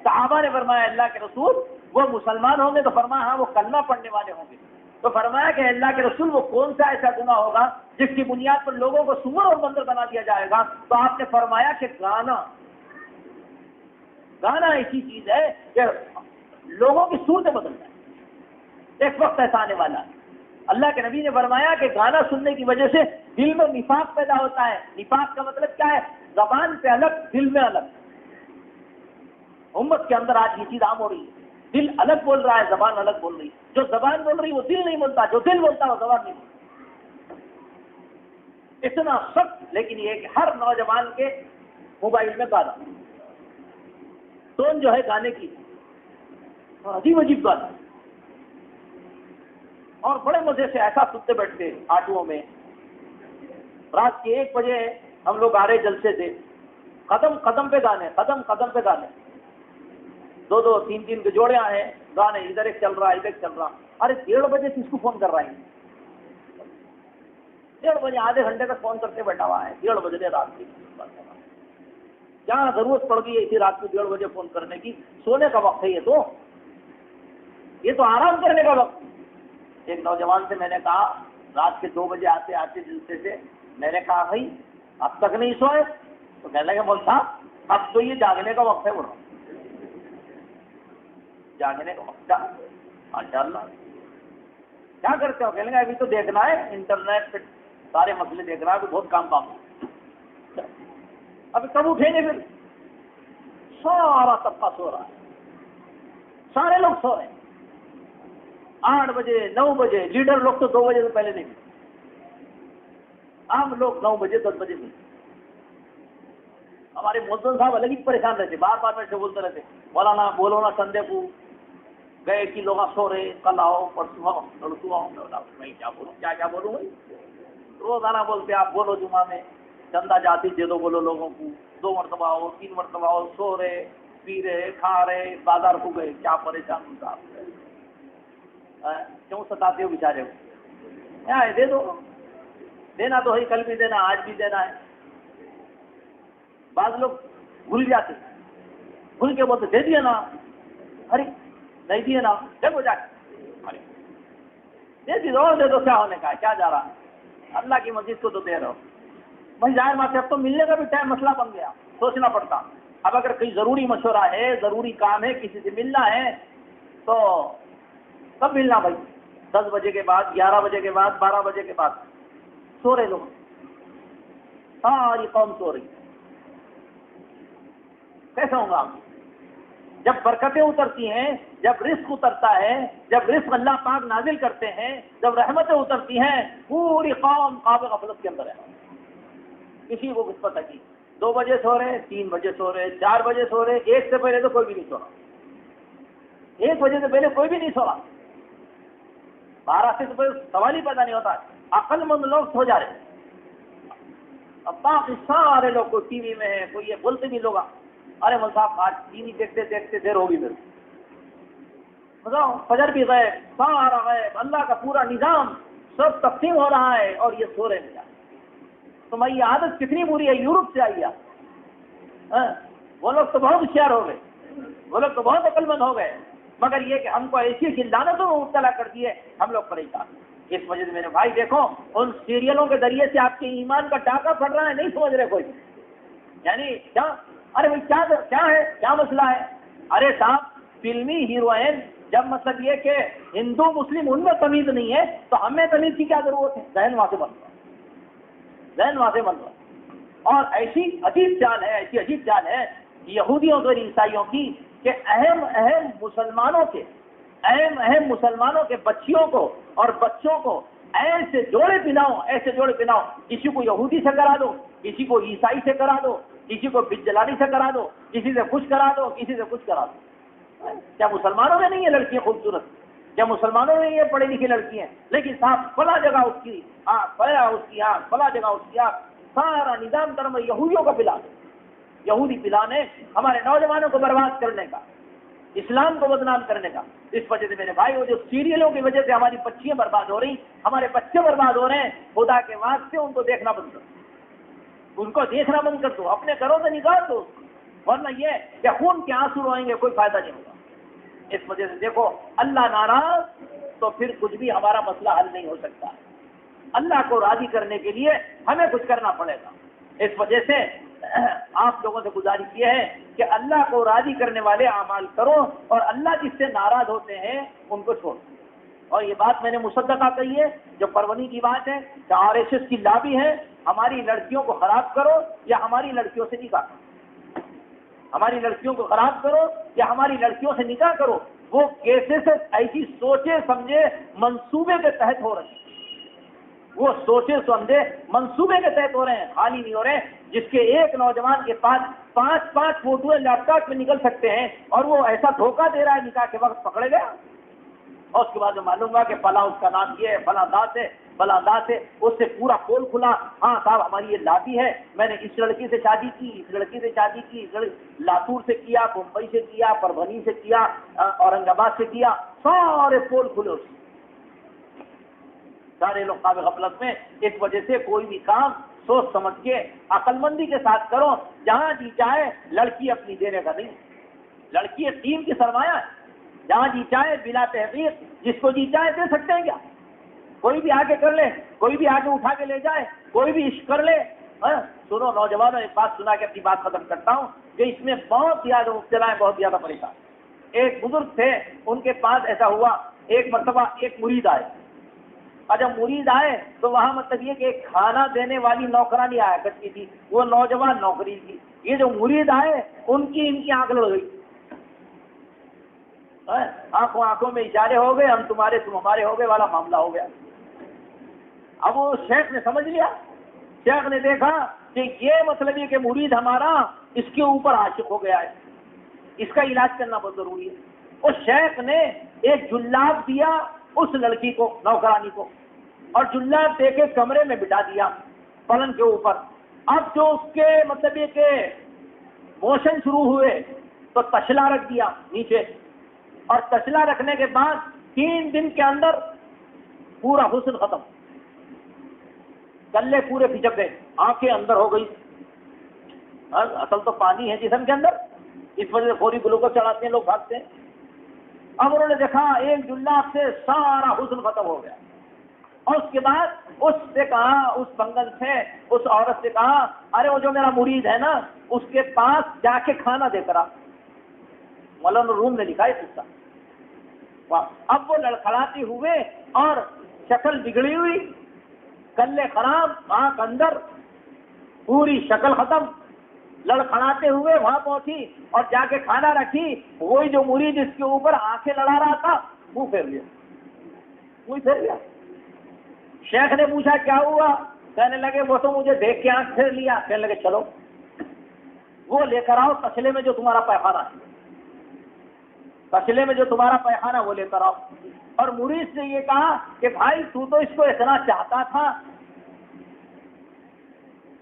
صحابہ نے فرمایا اللہ کے رسول وہ مسلمان ہوں گے؟ تو فرمایا ہاں وہ کلمہ پڑھنے والے ہوں گے۔ تو فرمایا کہ اللہ کے رسول وہ کون سا ایسا گناہ ہوگا جس کی بنیاد پر لوگوں کو سور اور بندر بنا دیا جائے گا؟ تو آپ نے فرمایا کہ گانا ایسی چیز ہے کہ لوگوں کی صورتیں بدل جائیں۔ ایک وقت ایسا آنے والا ہے۔ اللہ کے نبی نے فرمایا کہ گانا سننے کی وجہ سے دل میں نفاق پیدا ہوتا ہے۔ نفاق کا مطلب کیا ہے؟ زبان پہ الگ دل میں الگ۔ امت کے اندر آج یہ چیز عام ہو رہی ہے، دل الگ بول رہا ہے، زبان الگ بول رہی ہے۔ جو زبان بول رہی ہے وہ دل نہیں بولتا، جو دل بولتا ہے وہ زبان نہیں بولتا۔ اتنا سخت، لیکن یہ کہ ہر نوجوان کے موبائل میں گانا، ٹون جو ہے گانے کی عجیب عجیب گانا، اور بڑے مزے سے ایسا سنتے بیٹھتے آٹوؤں میں. رات کے 1 بجے ہم لوگ آ رہے جلسے سے، قدم قدم پہ گانے، قدم قدم پہ گانے، 2 3 کے جوڑے آئے گانے، ادھر ایک چل رہا ادھر ایک چل رہا. ارے 1:30 بجے کس کو فون کر رہا ہے؟ 1:30 بجے آدھے گھنٹے تک فون کرتے بیٹھا ہوا ہے. 1:30 بجے رات کی کیا ضرورت پڑ گئی ہے اسی رات کو 1:30 بجے فون کرنے کی؟ سونے کا وقت ہے یہ تو آرام کرنے کا وقت. ایک نوجوان سے میں نے کہا رات کے 2 بجے آتے آتے جلسے سے، میں نے کہا بھائی اب تک نہیں سوئے؟ تو کہنے لگے مول صاحب اب تو یہ جاگنے کا وقت ہے. بولو جاگنے کا وقت، ماشاء اللہ. کیا کرتے ہو؟ کہنے لگے ابھی تو دیکھنا ہے انٹرنیٹ پہ سارے مسئلے دیکھ رہا ہے، بہت کام ابھی کب اٹھیں گے؟ پھر سارا طبقہ سو رہا ہے، سارے لوگ سو رہے ہیں. 8 بجے 9 بجے، لیڈر لوگ تو 2 بجے سے پہلے نہیں، عام لوگ 9 بجے 10 بجے نہیں. ہمارے مولوی صاحب الگ ہی پریشان رہتے، بار بار میں سے بولتے رہتے مولانا بولو نا سندے کو گئے کہ لوگ سو رہے، کل آؤ پرسوں آؤ لڑکو آؤ. میں کیا بولوں کیا بولوں بھائی؟ روزانہ بولتے آپ بولو جمعہ میں چندہ جاتی دے دو بولو لوگوں کو، 2 مرتبہ آؤ 3 مرتبہ آؤ، سو رہے پی رہے کھا رہے بازار کو گئے. کیا پریشان ہوں صاحب، کیوں ستاتے ہو بیچارے کو؟ کیا ہے دے دو، دینا تو ہے، کل بھی دینا آج بھی دینا ہے. بعض لوگ بھول جاتے، بھول کے بولتے دے دیا نا، ارے نہیں دیے نا، دیکھو جا کے دے دو کیا ہونے کا ہے، کیا جا رہا ہے؟ اللہ کی مسجد کو تو دے رہے ہو بھائی. ظاہر بات ہے اب تو ملنے کا بھی ٹائم مسئلہ بن گیا، سوچنا پڑتا. اب اگر کوئی ضروری مشورہ ہے، ضروری کام ہے، کسی سے ملنا ہے تو کب ملنا بھائی؟ 10 بجے کے بعد، 11 بجے کے بعد، 12 بجے کے بعد. سو رہے لوگ، ساری قوم سو رہی. کیسا ہوں گا؟ جب برکتیں اترتی ہیں، جب رزق اترتا ہے، جب رزق اللہ پاک نازل کرتے ہیں، جب رحمتیں اترتی ہیں، پوری قوم قابل غفلت کے اندر ہے، کسی کو کچھ پتہ نہیں. 2 بجے سو رہے، 3 بجے سو رہے، 4 بجے سو رہے، 1 سے پہلے تو کوئی بھی نہیں سو رہا. 1 بجے سے پہلے کوئی بھی نہیں سو رہا. 12 سے پہلے سوال ہی پیدا نہیں ہوتا. عقل مند لوگ سو جا رہے. اب باقی سارے لوگ کوئی ٹی وی میں ہے، کوئی یہ بولتے بھی لوگ ارے مول صاحب آج ٹی وی دیکھتے دیکھتے دیر ہوگی. پھر بتاؤ فجر بھی غائب، سارا غائب، اللہ کا پورا نظام سب تقسیم ہو رہا ہے اور یہ سو رہے ہیں. تمہاری یہ عادت کتنی بری ہے، یورپ سے آئی ہے. وہ لوگ تو بہت ہوشیار ہو گئے، وہ لوگ تو بہت عقل مند ہو گئے، مگر یہ کہ ہم کو ایسی لعنتوں میں مبتلا کر دیے، ہم لوگ پریشان. اس وجہ سے میرے بھائی دیکھو ان سیریلوں کے ذریعے سے آپ کے ایمان کا ڈاکہ پڑ رہا ہے، نہیں سمجھ رہے کوئی. یعنی کیا؟ ارے بھائی کیا ہے، کیا مسئلہ ہے؟ ارے صاحب فلمی ہیروئن جب مطلب یہ کہ ہندو مسلم ان میں تمیز نہیں ہے تو ہمیں تمیز کی کیا ضرورت ہے؟ ذہن وہاں سے بن رہا، ذہن وہاں سے بن رہا. اور ایسی عجیب چال ہے یہودیوں اور عیسائیوں کی کہ اہم مسلمانوں کے بچیوں کو اور بچوں کو ایسے جوڑے پہناؤ، کسی کو یہودی سے کرا دو، کسی کو عیسائی سے کرا دو، کسی کو بت جلالی سے کرا دو، کسی سے کچھ کرا دو، کسی سے کچھ کرا دو. کیا مسلمانوں میں نہیں ہے لڑکیاں خوبصورت؟ کیا مسلمانوں میں یہ پڑھی لکھی لڑکی ہیں؟ لیکن صاحب فلاں جگہ اس کی آنکھ، فلاں جگہ اس کی آنکھ، سارا نظام درم یہودیوں کا پلان ہے. یہودی پلان ہے ہمارے نوجوانوں کو برباد کرنے کا، اسلام کو بدنام کرنے کا. اس وجہ سے میرے بھائی وہ جو سیریلوں کی وجہ سے ہماری بچیاں برباد ہو رہی، ہمارے بچے برباد ہو رہے ہیں، خدا کے واسطے ان کو دیکھنا بند کرو، ان کو دیکھنا بند کر دو، اپنے گھروں سے نکال دو، ورنہ یہ کہ خون کے آنسو روئیں گے، کوئی فائدہ نہیں ہوگا. اس وجہ سے دیکھو اللہ ناراض تو پھر کچھ بھی ہمارا مسئلہ حل نہیں ہو سکتا. اللہ کو راضی کرنے کے لیے ہمیں کچھ کرنا پڑے گا. اس وجہ سے آپ لوگوں سے گزارش یہ ہے کہ اللہ کو راضی کرنے والے اعمال کرو اور اللہ جس سے ناراض ہوتے ہیں ان کو چھوڑو. اور یہ بات میں نے مصدقہ کہی ہے، جو پرونی کی بات ہے کہ RSS کی لابی ہے ہماری لڑکیوں کو خراب کرو یا ہماری لڑکیوں سے نکاح کرو، ہماری لڑکیوں کو خراب کرو یا ہماری لڑکیوں سے نکاح کرو. وہ کیسے سے ایسی سوچے سمجھے منصوبے کے تحت ہو رہے ہیں، وہ سوچے سمجھے منصوبے کے تحت ہو رہے ہیں، خالی نہیں ہو رہے ہیں. جس کے ایک نوجوان کے پاس 5 فوٹویں لیپ ٹاپ میں نکل سکتے ہیں اور وہ ایسا دھوکہ دے رہا ہے نکاح کے وقت پکڑے گیا. اور اس کے بعد معلوم ہوا کہ فلاں اس کا نام یہ ہے، فلاں داس ہے، فلاں داس ہے، اس سے پورا پول کھلا، ہاں صاحب ہماری یہ لابی ہے، میں نے اس لڑکی سے شادی کی، اس لڑکی سے شادی کی، لاتور سے کیا، ممبئی سے کیا، پربھنی سے کیا، اورنگ آباد سے کیا، سارے پول کھلے اس سے۔ سارے لوگ خواب غفلت میں، اس وجہ سے کوئی بھی کام سوچ سمجھ کے عقل مندی کے ساتھ کرو، جہاں جی چاہے لڑکی اپنی دینے کا نہیں، لڑکی ایک ٹیم کی سرمایہ ہے، جہاں جی چاہے بلا تحقیق جس کو جی چاہے دے سکتے ہیں کیا؟ کوئی بھی آگے کر لے، کوئی بھی آگے اٹھا کے لے جائے، کوئی بھی عشق کر لے۔ سنو نوجوانوں، ایک بات سنا کے اپنی بات ختم کرتا ہوں کہ اس میں بہت زیادہ مبتلا ہے، بہت زیادہ پریشان۔ ایک بزرگ تھے، ان کے پاس ایسا ہوا ایک مرتبہ ایک مرید آئے، اور جب مرید آئے تو وہاں مطلب یہ کہ ایک کھانا دینے والی نوکرانی آیا کرتی تھی، وہ نوجوان نوکری تھی۔ یہ جو مرید آئے ان کی آنکھ لڑ گئی، آنکھوں میں اشارے ہو گئے، ہم تمہارے تم ہمارے ہو گئے والا معاملہ ہو گیا۔ اب وہ شیخ نے سمجھ لیا، شیخ نے دیکھا کہ یہ مطلب یہ کہ مرید ہمارا اس کے اوپر عاشق ہو گیا ہے، اس کا علاج کرنا بہت ضروری ہے۔ اس شیخ نے ایک جلاب دیا اس لڑکی کو، نوکرانی کو، اور جلاب دے کے کمرے میں بٹھا دیا پلنگ کے اوپر۔ اب جو اس کے مطلب یہ کہ موشن شروع ہوئے تو تشلا رکھ دیا نیچے، اور تشلا رکھنے کے بعد 3 دن کے اندر پورا حسن ختم، کلے پورے پھچک گئے، آنکھیں اندر ہو گئی۔ اصل تو پانی ہے جسم کے اندر، اس وجہ سے فوری گلوکوز چڑھاتے ہیں لوگ، بھاگتے ہیں۔ اب انہوں نے دیکھا ایک جلاب سے سارا حسن ختم ہو گیا، اور اس کے بعد اس سے کہا، اس بنگل سے، اس عورت سے کہا، ارے وہ جو میرا مرید ہے نا اس کے پاس جا کے کھانا دے کر آ۔ مولانا روم نے لکھا ہے قصہ۔ اب وہ لڑکھڑاتے ہوئے اور شکل بگڑی ہوئی، کلے خراب، آنکھ اندر، پوری شکل ختم، لڑکھڑاتے ہوئے وہاں پہنچی اور جا کے کھانا رکھی۔ وہی جو مرید اس کے اوپر آنکھیں لڑا رہا تھا منہ پھیر لیا، منہ پھیر لیا۔ شیخ نے پوچھا کیا ہوا؟ کہنے لگے وہ تو مجھے دیکھ کے آنکھ پھیر لیا۔ کہنے لگے چلو وہ لے کر آؤ تسلے میں جو تمہارا پیخانہ ہے، تسلے میں جو تمہارا پیخانہ وہ لے کر آؤ۔ اور مرید سے یہ کہا کہ بھائی تو اس کو اتنا چاہتا تھا،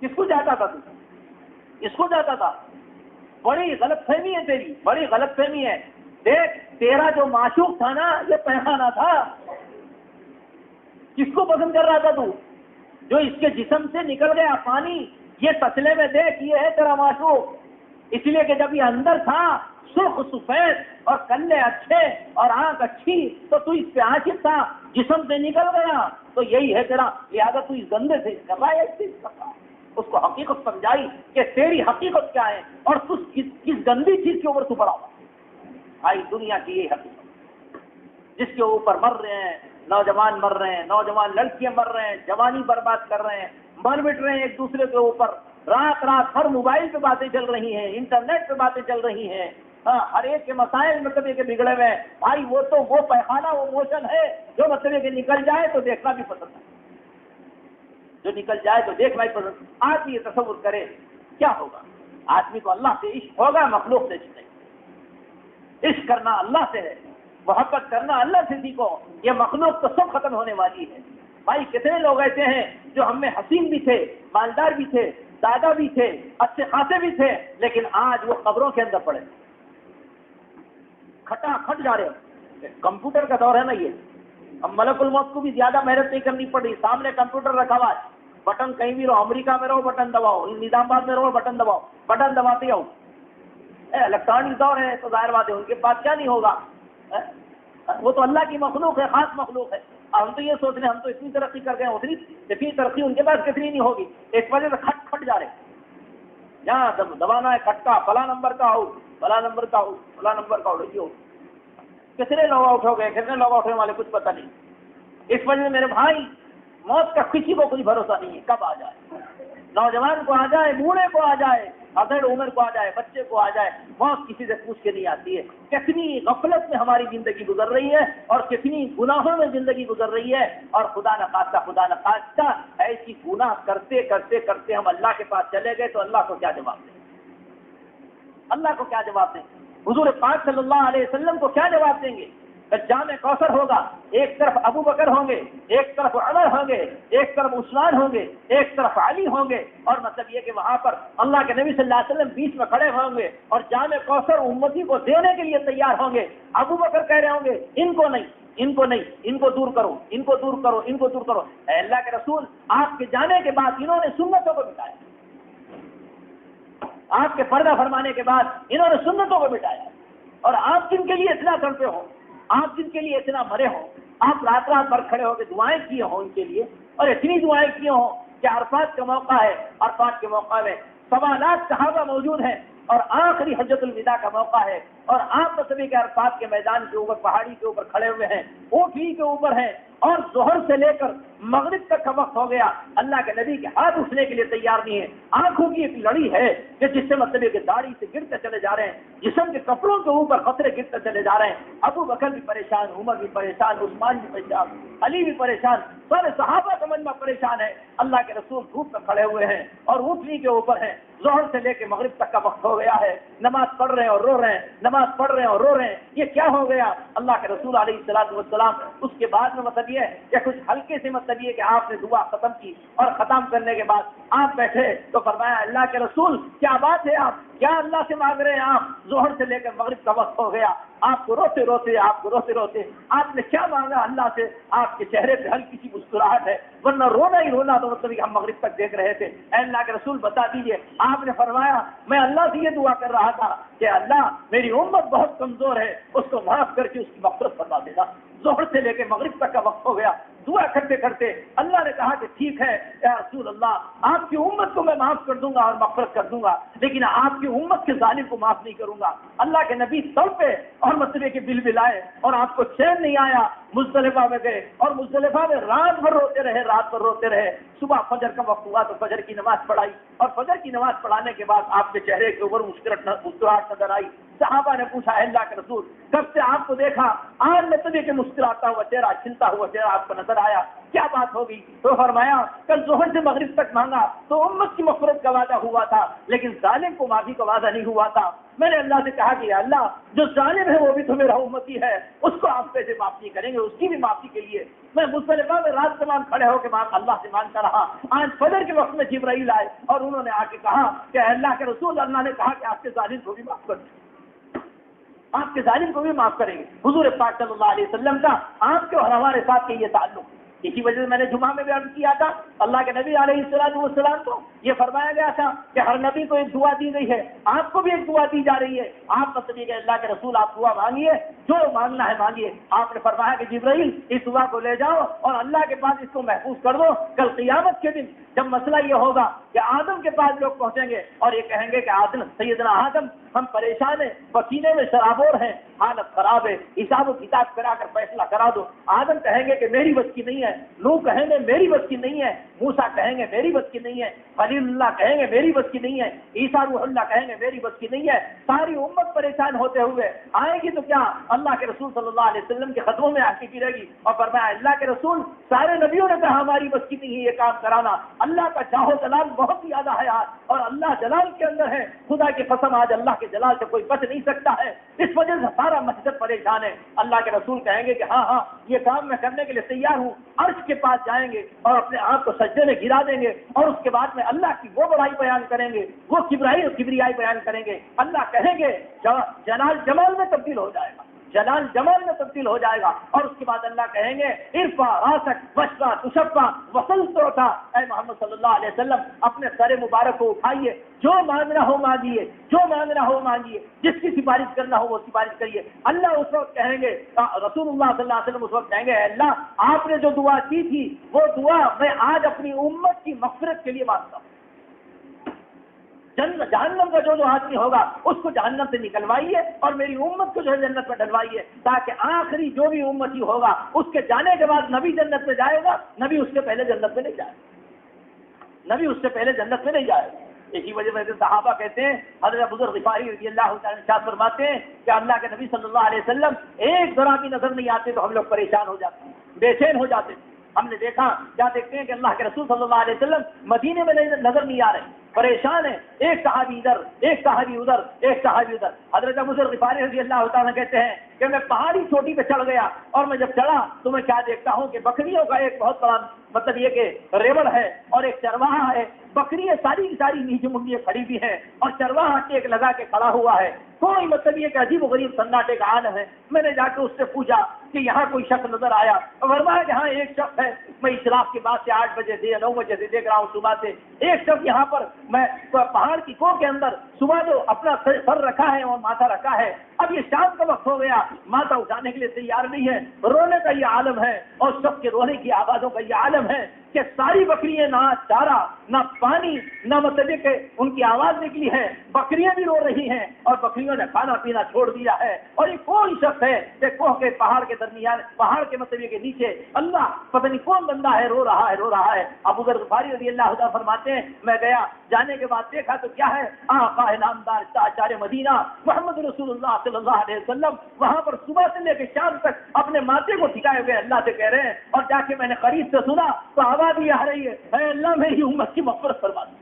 کس کو چاہتا تھا؟ تو اس کو چاہتا تھا؟ بڑی غلط فہمی ہے تیری، بڑی غلط فہمی ہے۔ دیکھ تیرا جو معشوق تھا نا یہ پیخانہ تھا، کس کو پسند کر رہا تھا تو؟ جو اس کے جسم سے نکل گیا پانی، یہ تسلے میں دیکھ یہ ہے تیرا معشوق۔ اس لیے کہ جب یہ اندر تھا سرخ سفید اور کلے اچھے اور آنکھ اچھی تو اس پہ عاشق تھا، جسم سے نکل گیا تو یہی ہے تیرا، لہٰذا تو اس گندے سے کر رہا ہے، اس کو حقیقت سمجھائی کہ تیری حقیقت کیا ہے اور تو کس گندی چیز کے اوپر تو پڑا ہوا۔ بھائی دنیا کی یہ حقیقت جس کے اوپر مر رہے ہیں، نوجوان مر رہے ہیں، نوجوان لڑکیاں مر رہے ہیں، جوانی برباد کر رہے ہیں، مر مٹ رہے ہیں ایک دوسرے کے اوپر، رات رات ہر موبائل پہ باتیں چل رہی ہیں، انٹرنیٹ پہ باتیں چل رہی ہیں، ہر ایک کے مسائل مطلب یہ کہ بگڑے ہوئے ہیں۔ بھائی وہ تو وہ پیخانہ، وہ موشن ہے جو مطلب یہ کہ نکل جائے تو دیکھنا بھی پسند ہے، جو نکل جائے تو دیکھنا ہی پسند۔ آدمی یہ تصور کرے کیا ہوگا؟ آدمی کو اللہ سے عشق ہوگا، مخلوق سے عشق نہیں۔ عشق کرنا اللہ سے ہے، محبت کرنا اللہ سے سیکھو، یہ مخلوق تو سب ختم ہونے والی ہے۔ بھائی کتنے لوگ ایسے ہیں جو ہم میں حسین بھی تھے، مالدار بھی تھے، دادا بھی تھے، اچھے خاصے بھی تھے، لیکن آج وہ قبروں کے اندر پڑے، کھٹا کھٹ جا رہے ہیں۔ کمپیوٹر کا دور ہے نا یہ، اب ملک الموت کو بھی زیادہ محنت نہیں کرنی پڑی، سامنے کمپیوٹر رکھا ہوا ہے، بٹن کہیں بھی رہو، امریکہ میں رہو بٹن دباؤ، نظام آباد میں رہو بٹن دباؤ، بٹن دباتے آؤ۔ الیکٹرانک دور ہے تو ظاہر بات ہے ان کے پاس کیا نہیں ہوگا، وہ تو اللہ کی مخلوق ہے، خاص مخلوق ہے۔ ہم تو یہ سوچ رہے ہیں ہم تو اتنی ترقی کر گئے ہیں، اتنی ترقی ان کے پاس کتنی نہیں ہوگی، اس وجہ سے کھٹ کھٹ جا رہے ہیں۔ جہاں دبانا ہے کھٹکا، فلاں نمبر کا ہو، فلاں نمبر کا ہو، فلاں نمبر کا ہو، کتنے لوگ آؤٹ ہو گئے، کتنے لوگ آؤٹ ہونے والے کچھ پتہ نہیں۔ اس وجہ سے میرے بھائی موت کا کسی کو کوئی بھروسہ نہیں ہے، کب آ جائے، نوجوان کو آ جائے، بوڑھے کو آ جائے، اگر عمر کو آ جائے، بچے کو آ جائے، موت کسی سے پوچھ کے نہیں آتی ہے۔ کتنی غفلت میں ہماری زندگی گزر رہی ہے اور کتنی گناہوں میں زندگی گزر رہی ہے، اور خدا نخواستہ ایسی گناہ کرتے کرتے کرتے ہم اللہ کے پاس چلے گئے تو اللہ کو کیا جواب دیں؟ اللہ کو کیا جواب دیں؟ حضور پاک صلی اللہ علیہ وسلم کو کیا جواب دیں گے؟ جام کوثر ہوگا، ایک طرف ابو بکر ہوں گے، ایک طرف عمر ہوں گے، ایک طرف عثمان ہوں گے، ایک طرف علی ہوں گے، اور مطلب یہ کہ وہاں پر اللہ کے نبی صلی اللہ علیہ وسلم بیچ میں کھڑے ہوں گے اور جام کوثر امتی کو دینے کے لیے تیار ہوں گے۔ ابو بکر کہہ رہے ہوں گے ان کو نہیں، ان کو نہیں، ان کو دور کرو، ان کو دور کرو، ان کو دور کرو۔ اے اللہ کے رسول، آپ کے جانے کے بعد انہوں نے سنتوں کو مٹایا، آپ کے پردہ فرمانے کے بعد انہوں نے سنتوں کو مٹایا، اور آپ جن کے لیے اتنا تڑپے ہو، آپ جن کے لیے اتنا مرے ہوں، آپ رات رات بھر کھڑے ہو کے دعائیں کیے ہوں ان کے لیے، اور اتنی دعائیں کیے ہوں کہ عرفات کا موقع ہے، عرفات کے موقع میں 1.25 لاکھ صحابہ موجود ہیں، اور آخری حجۃ الوداع کا موقع ہے، اور آپ تو سبھی کے عرفات کے میدان کے اوپر، پہاڑی کے اوپر کھڑے ہوئے ہیں، اونٹنی کے اوپر ہیں، اور ظہر سے لے کر مغرب تک کا وقت ہو گیا، اللہ کے نبی کے ہاتھ اٹھنے کے لیے تیار نہیں ہے، آنکھوں کی ایک لڑی ہے کہ جس سے مطلب کہ داڑھی سے گرتے چلے جا رہے ہیں، جسم کے کپڑوں کے اوپر قطرے گرتے چلے جا رہے ہیں۔ ابو بکر بھی پریشان، عمر بھی پریشان، عثمان بھی پریشان، علی بھی پریشان، سارے صحابہ کا مجمع پریشان ہے۔ اللہ کے رسول دھوپ میں کھڑے ہوئے ہیں اور اونٹنی کے اوپر ہیں، ظہر سے لے کے مغرب تک کا وقت ہو گیا ہے، نماز پڑھ رہے ہیں اور رو رہے ہیں، نماز پڑھ رہے ہیں اور رو رہے ہیں، یہ کیا ہو گیا؟ اللہ کے رسول علیہ الصلوۃ والسلام اس کے بعد میں مطلب یہ کہ کچھ ہلکے سے مطلب یہ کہ آپ نے دعا ختم کی، اور ختم کرنے کے بعد آپ بیٹھے تو فرمایا اللہ کے رسول کیا بات ہے، آپ کیا اللہ سے مانگ رہے ہیں؟ آپ ظہر سے لے کر مغرب کا وقت ہو گیا، آپ کو روتے روتے آپ نے کیا مانگا اللہ سے؟ آپ کے چہرے پہ ہلکی سی مسکراہٹ ہے، ورنہ رونا ہی رونا تو مطلب ہم مغرب تک دیکھ رہے تھے۔ اے اللہ کے رسول بتا دیجئے۔ آپ نے فرمایا میں اللہ سے یہ دعا کر رہا تھا کہ اللہ میری امت بہت کمزور ہے، اس کو معاف کر کے اس کی مغفرت فرما دینا۔ ظہر سے لے کے مغرب تک کا وقت ہو گیا، دعا کرتے کرتے اللہ نے کہا کہ ٹھیک ہے یا رسول اللہ، آپ کی امت کو میں معاف کر دوں گا اور مغفرت کر دوں گا، لیکن آپ کی امت کے ظالم کو معاف نہیں کروں گا۔ اللہ کے نبی تڑپے اور مسئلے کے بل بلائے، اور آپ کو چین نہیں آیا، مزدلفہ میں گئے اور مزدلفہ میں رات بھر روتے رہے، رات بھر روتے رہے۔ صبح فجر کا وقت ہوا تو فجر کی نماز پڑھائی، اور فجر کی نماز پڑھانے کے بعد آپ کے چہرے کے اوپر مسکراہٹ نظر آئی۔ صحابہ نے پوچھا اے اللہ کے رسول کب سے آپ کو دیکھا، آج میں تجھے کہ مسکراتا ہوا چہرہ، کھلتا ہوا چہرہ آپ کو نظر آیا، کیا بات ہوگی؟ تو فرمایا کل ظہر سے مغرب تک مانگا تو امت کی مغفرت کا وعدہ ہوا تھا، لیکن ظالم کو معافی کا وعدہ نہیں ہوا تھا۔ میں نے اللہ سے کہا کہ اللہ جو ظالم ہے وہ بھی تو میرا امتی ہے، اس کو آپ کیسے معاف نہیں کریں گے؟ اس کی بھی معافی کے لیے میں مزدلفہ میں رات تمام کھڑے ہو کے اللہ سے مانگتا رہا۔ آج فجر کے وقت میں جبرائیل آئے اور انہوں نے آ کے کہا کہ اللہ کے رسول اللہ نے کہا کہ آپ کے ظالم کو بھی معاف کر دیں، آپ کے ظالم کو بھی معاف کریں گے۔ حضور پاک صلی اللہ علیہ وسلم کا آپ کے اور ہمارے ساتھ کے یہ تعلق، اسی وجہ سے میں نے جمعہ میں بھی عرض کیا تھا، اللہ کے نبی علیہ السلام کو یہ فرمایا گیا تھا کہ ہر نبی کو ایک دعا دی گئی ہے، آپ کو بھی ایک دعا دی جا رہی ہے۔ آپ مطلب کہ اللہ کے رسول آپ دعا مانگیے، جو مانگنا ہے مانگیے۔ آپ نے فرمایا کہ جبرائیل اس دعا کو لے جاؤ اور اللہ کے پاس اس کو محفوظ کر دو، کل قیامت کے دن جب مسئلہ یہ ہوگا کہ آدم کے پاس لوگ پہنچیں گے اور یہ کہیں گے کہ آدم، سیدنا آدم ہم پریشان ہیں، پسینے میں شرابور ہیں، حالت خراب ہے، حساب و کتاب کرا کر فیصلہ کرا دو۔ آدم کہیں گے کہ میری بس کی نہیں ہے، نوح کہیں گے میری بس کی نہیں ہے، موسیٰ کہیں گے میری بس کی نہیں ہے، خلیل اللہ کہیں گے میری بس کی نہیں ہے، عیسیٰ روح اللہ کہیں گے میری بس کی نہیں ہے۔ ساری امت پریشان ہوتے ہوئے آئے گی تو کیا اللہ کے رسول صلی اللہ علیہ وسلم کے قدموں میں آ کے گرے گی اور فرمایا اللہ کے رسول سارے نبیوں نے کہا ہماری بس کی نہیں ہے یہ کام کرانا، اللہ کا جاہ و جلال بہت زیادہ ہے اور اللہ جلال کے اندر ہے، خدا کی قسم آج اللہ کے جلال سے کوئی بچ نہیں سکتا ہے، اس وجہ سے سارا مسجد پریشان ہے۔ اللہ کے رسول کہیں گے کہ ہاں ہاں یہ کام میں کرنے کے لیے تیار ہوں، عرش کے پاس جائیں گے اور اپنے آپ کو سجدے میں گرا دیں گے، اور اس کے بعد میں اللہ کی وہ بڑائی بیان کریں گے، وہ کبریائی بیان کریں گے۔ اللہ کہیں گے جلال جمال میں تبدیل ہو جائے گا، جلال جمال میں تبدیل ہو جائے گا، اور اس کے بعد اللہ کہیں گے ارفع راسک وشفع تشفع وصل توتا، اے محمد صلی اللہ علیہ وسلم اپنے سر مبارک کو اٹھائیے، جو مانگنا ہو مانگیے، جو مانگنا ہو مانگیے، جس کی سفارش کرنا ہو وہ سفارش کریے۔ اللہ اس وقت کہیں گے، رسول اللہ صلی اللہ علیہ وسلم اس وقت کہیں گے اے اللہ آپ نے جو دعا کی تھی وہ دعا میں آج اپنی امت کی مغفرت کے لیے مانگتا ہوں۔ جہنم کا جو آدمی ہوگا اس کو جہنم سے نکلوائیے اور میری امت کو جو ہے جنت میں ڈلوائیے، تاکہ آخری جو بھی امتی ہوگا اس کے جانے کے بعد نبی جنت میں جائے گا، نبی اس سے پہلے جنت میں نہیں جائے گا، نبی اس سے پہلے جنت میں نہیں جائے گا۔ اسی وجہ سے صحابہ کہتے ہیں، حضرت بزرگ غفاری رضی اللہ تعالیٰ عنہ فرماتے ہیں کہ اللہ کے نبی صلی اللہ علیہ وسلم ایک ذرا بھی نظر نہیں آتے تو ہم لوگ پریشان ہو جاتے ہیں، بے چین ہو جاتے ہیں۔ ہم نے دیکھا، کیا دیکھتے ہیں کہ اللہ کے رسول صلی اللہ علیہ وسلم مدینے میں نظر نہیں آ رہے، پریشان ہیں، ایک صحابی ادھر، ایک صحابی ادھر، ایک صحابی ادھر۔ حضرت ابو ذر غفاری رضی اللہ تعالیٰ کہتے ہیں کہ میں پہاڑی چوٹی پہ چڑھ گیا اور میں جب چڑھا تو میں کیا دیکھتا ہوں کہ بکریوں کا ایک بہت بڑا مطلب یہ کہ ریوڑ ہے اور ایک چرواہا ہے، بکریاں ساری کی ساری نیچے منڈیاں کھڑی بھی ہیں اور چرواہا ٹیک لگا کے کھڑا ہوا ہے، کوئی مطلب یہ کہ عجیب و غریب سناٹے کا عالم ہے۔ میں نے جا کے اس سے پوچھا کہ یہاں کوئی شخص نظر آیا؟ فرمایا کہ ہاں ایک شخص ہے، میں اشراق کے بعد سے 8 بجے سے 9 بجے سے دیکھ رہا ہوں صبح سے، ایک شخص یہاں پر میں پہاڑ کی کوہ کے اندر صبح جو اپنا سر رکھا ہے اور ماتھا رکھا ہے، اب یہ شام کا وقت ہو گیا، ماتھا اٹھانے کے لیے تیار نہیں ہے، رونے کا یہ عالم ہے اور سب کے رونے کی آوازوں کا یہ عالم ہے کہ ساری بکریاں نہ چارہ نہ پانی نہ مطلب کہ ان کی آواز نکلی ہے، بکریاں بھی رو رہی ہیں اور بکریوں نے کھانا پینا چھوڑ دیا ہے، اور یہ کوئی شخص ہے کہ کوہ کے پہاڑ کے درمیان پہاڑ کے مطلب کے نیچے اللہ پتہ نہیں کون بندہ ہے، رو رہا ہے رو رہا ہے۔ ابو ذر غفاری رضی اللہ عنہ فرماتے ہیں میں گیا، جانے کے بعد دیکھا تو کیا ہے، آقا نامدار تاجدار مدینہ محمد رسول اللہ صلی اللہ علیہ وسلم وہاں پر صبح سے لے کے شام تک اپنے ماتھے کو ٹھکائے ہوئے اللہ سے کہہ رہے ہیں، اور جا کے میں نے قریب سے سنا تو آواز بھی آ رہی ہے، اے اللہ میری امت کی مغفرت فرما دے۔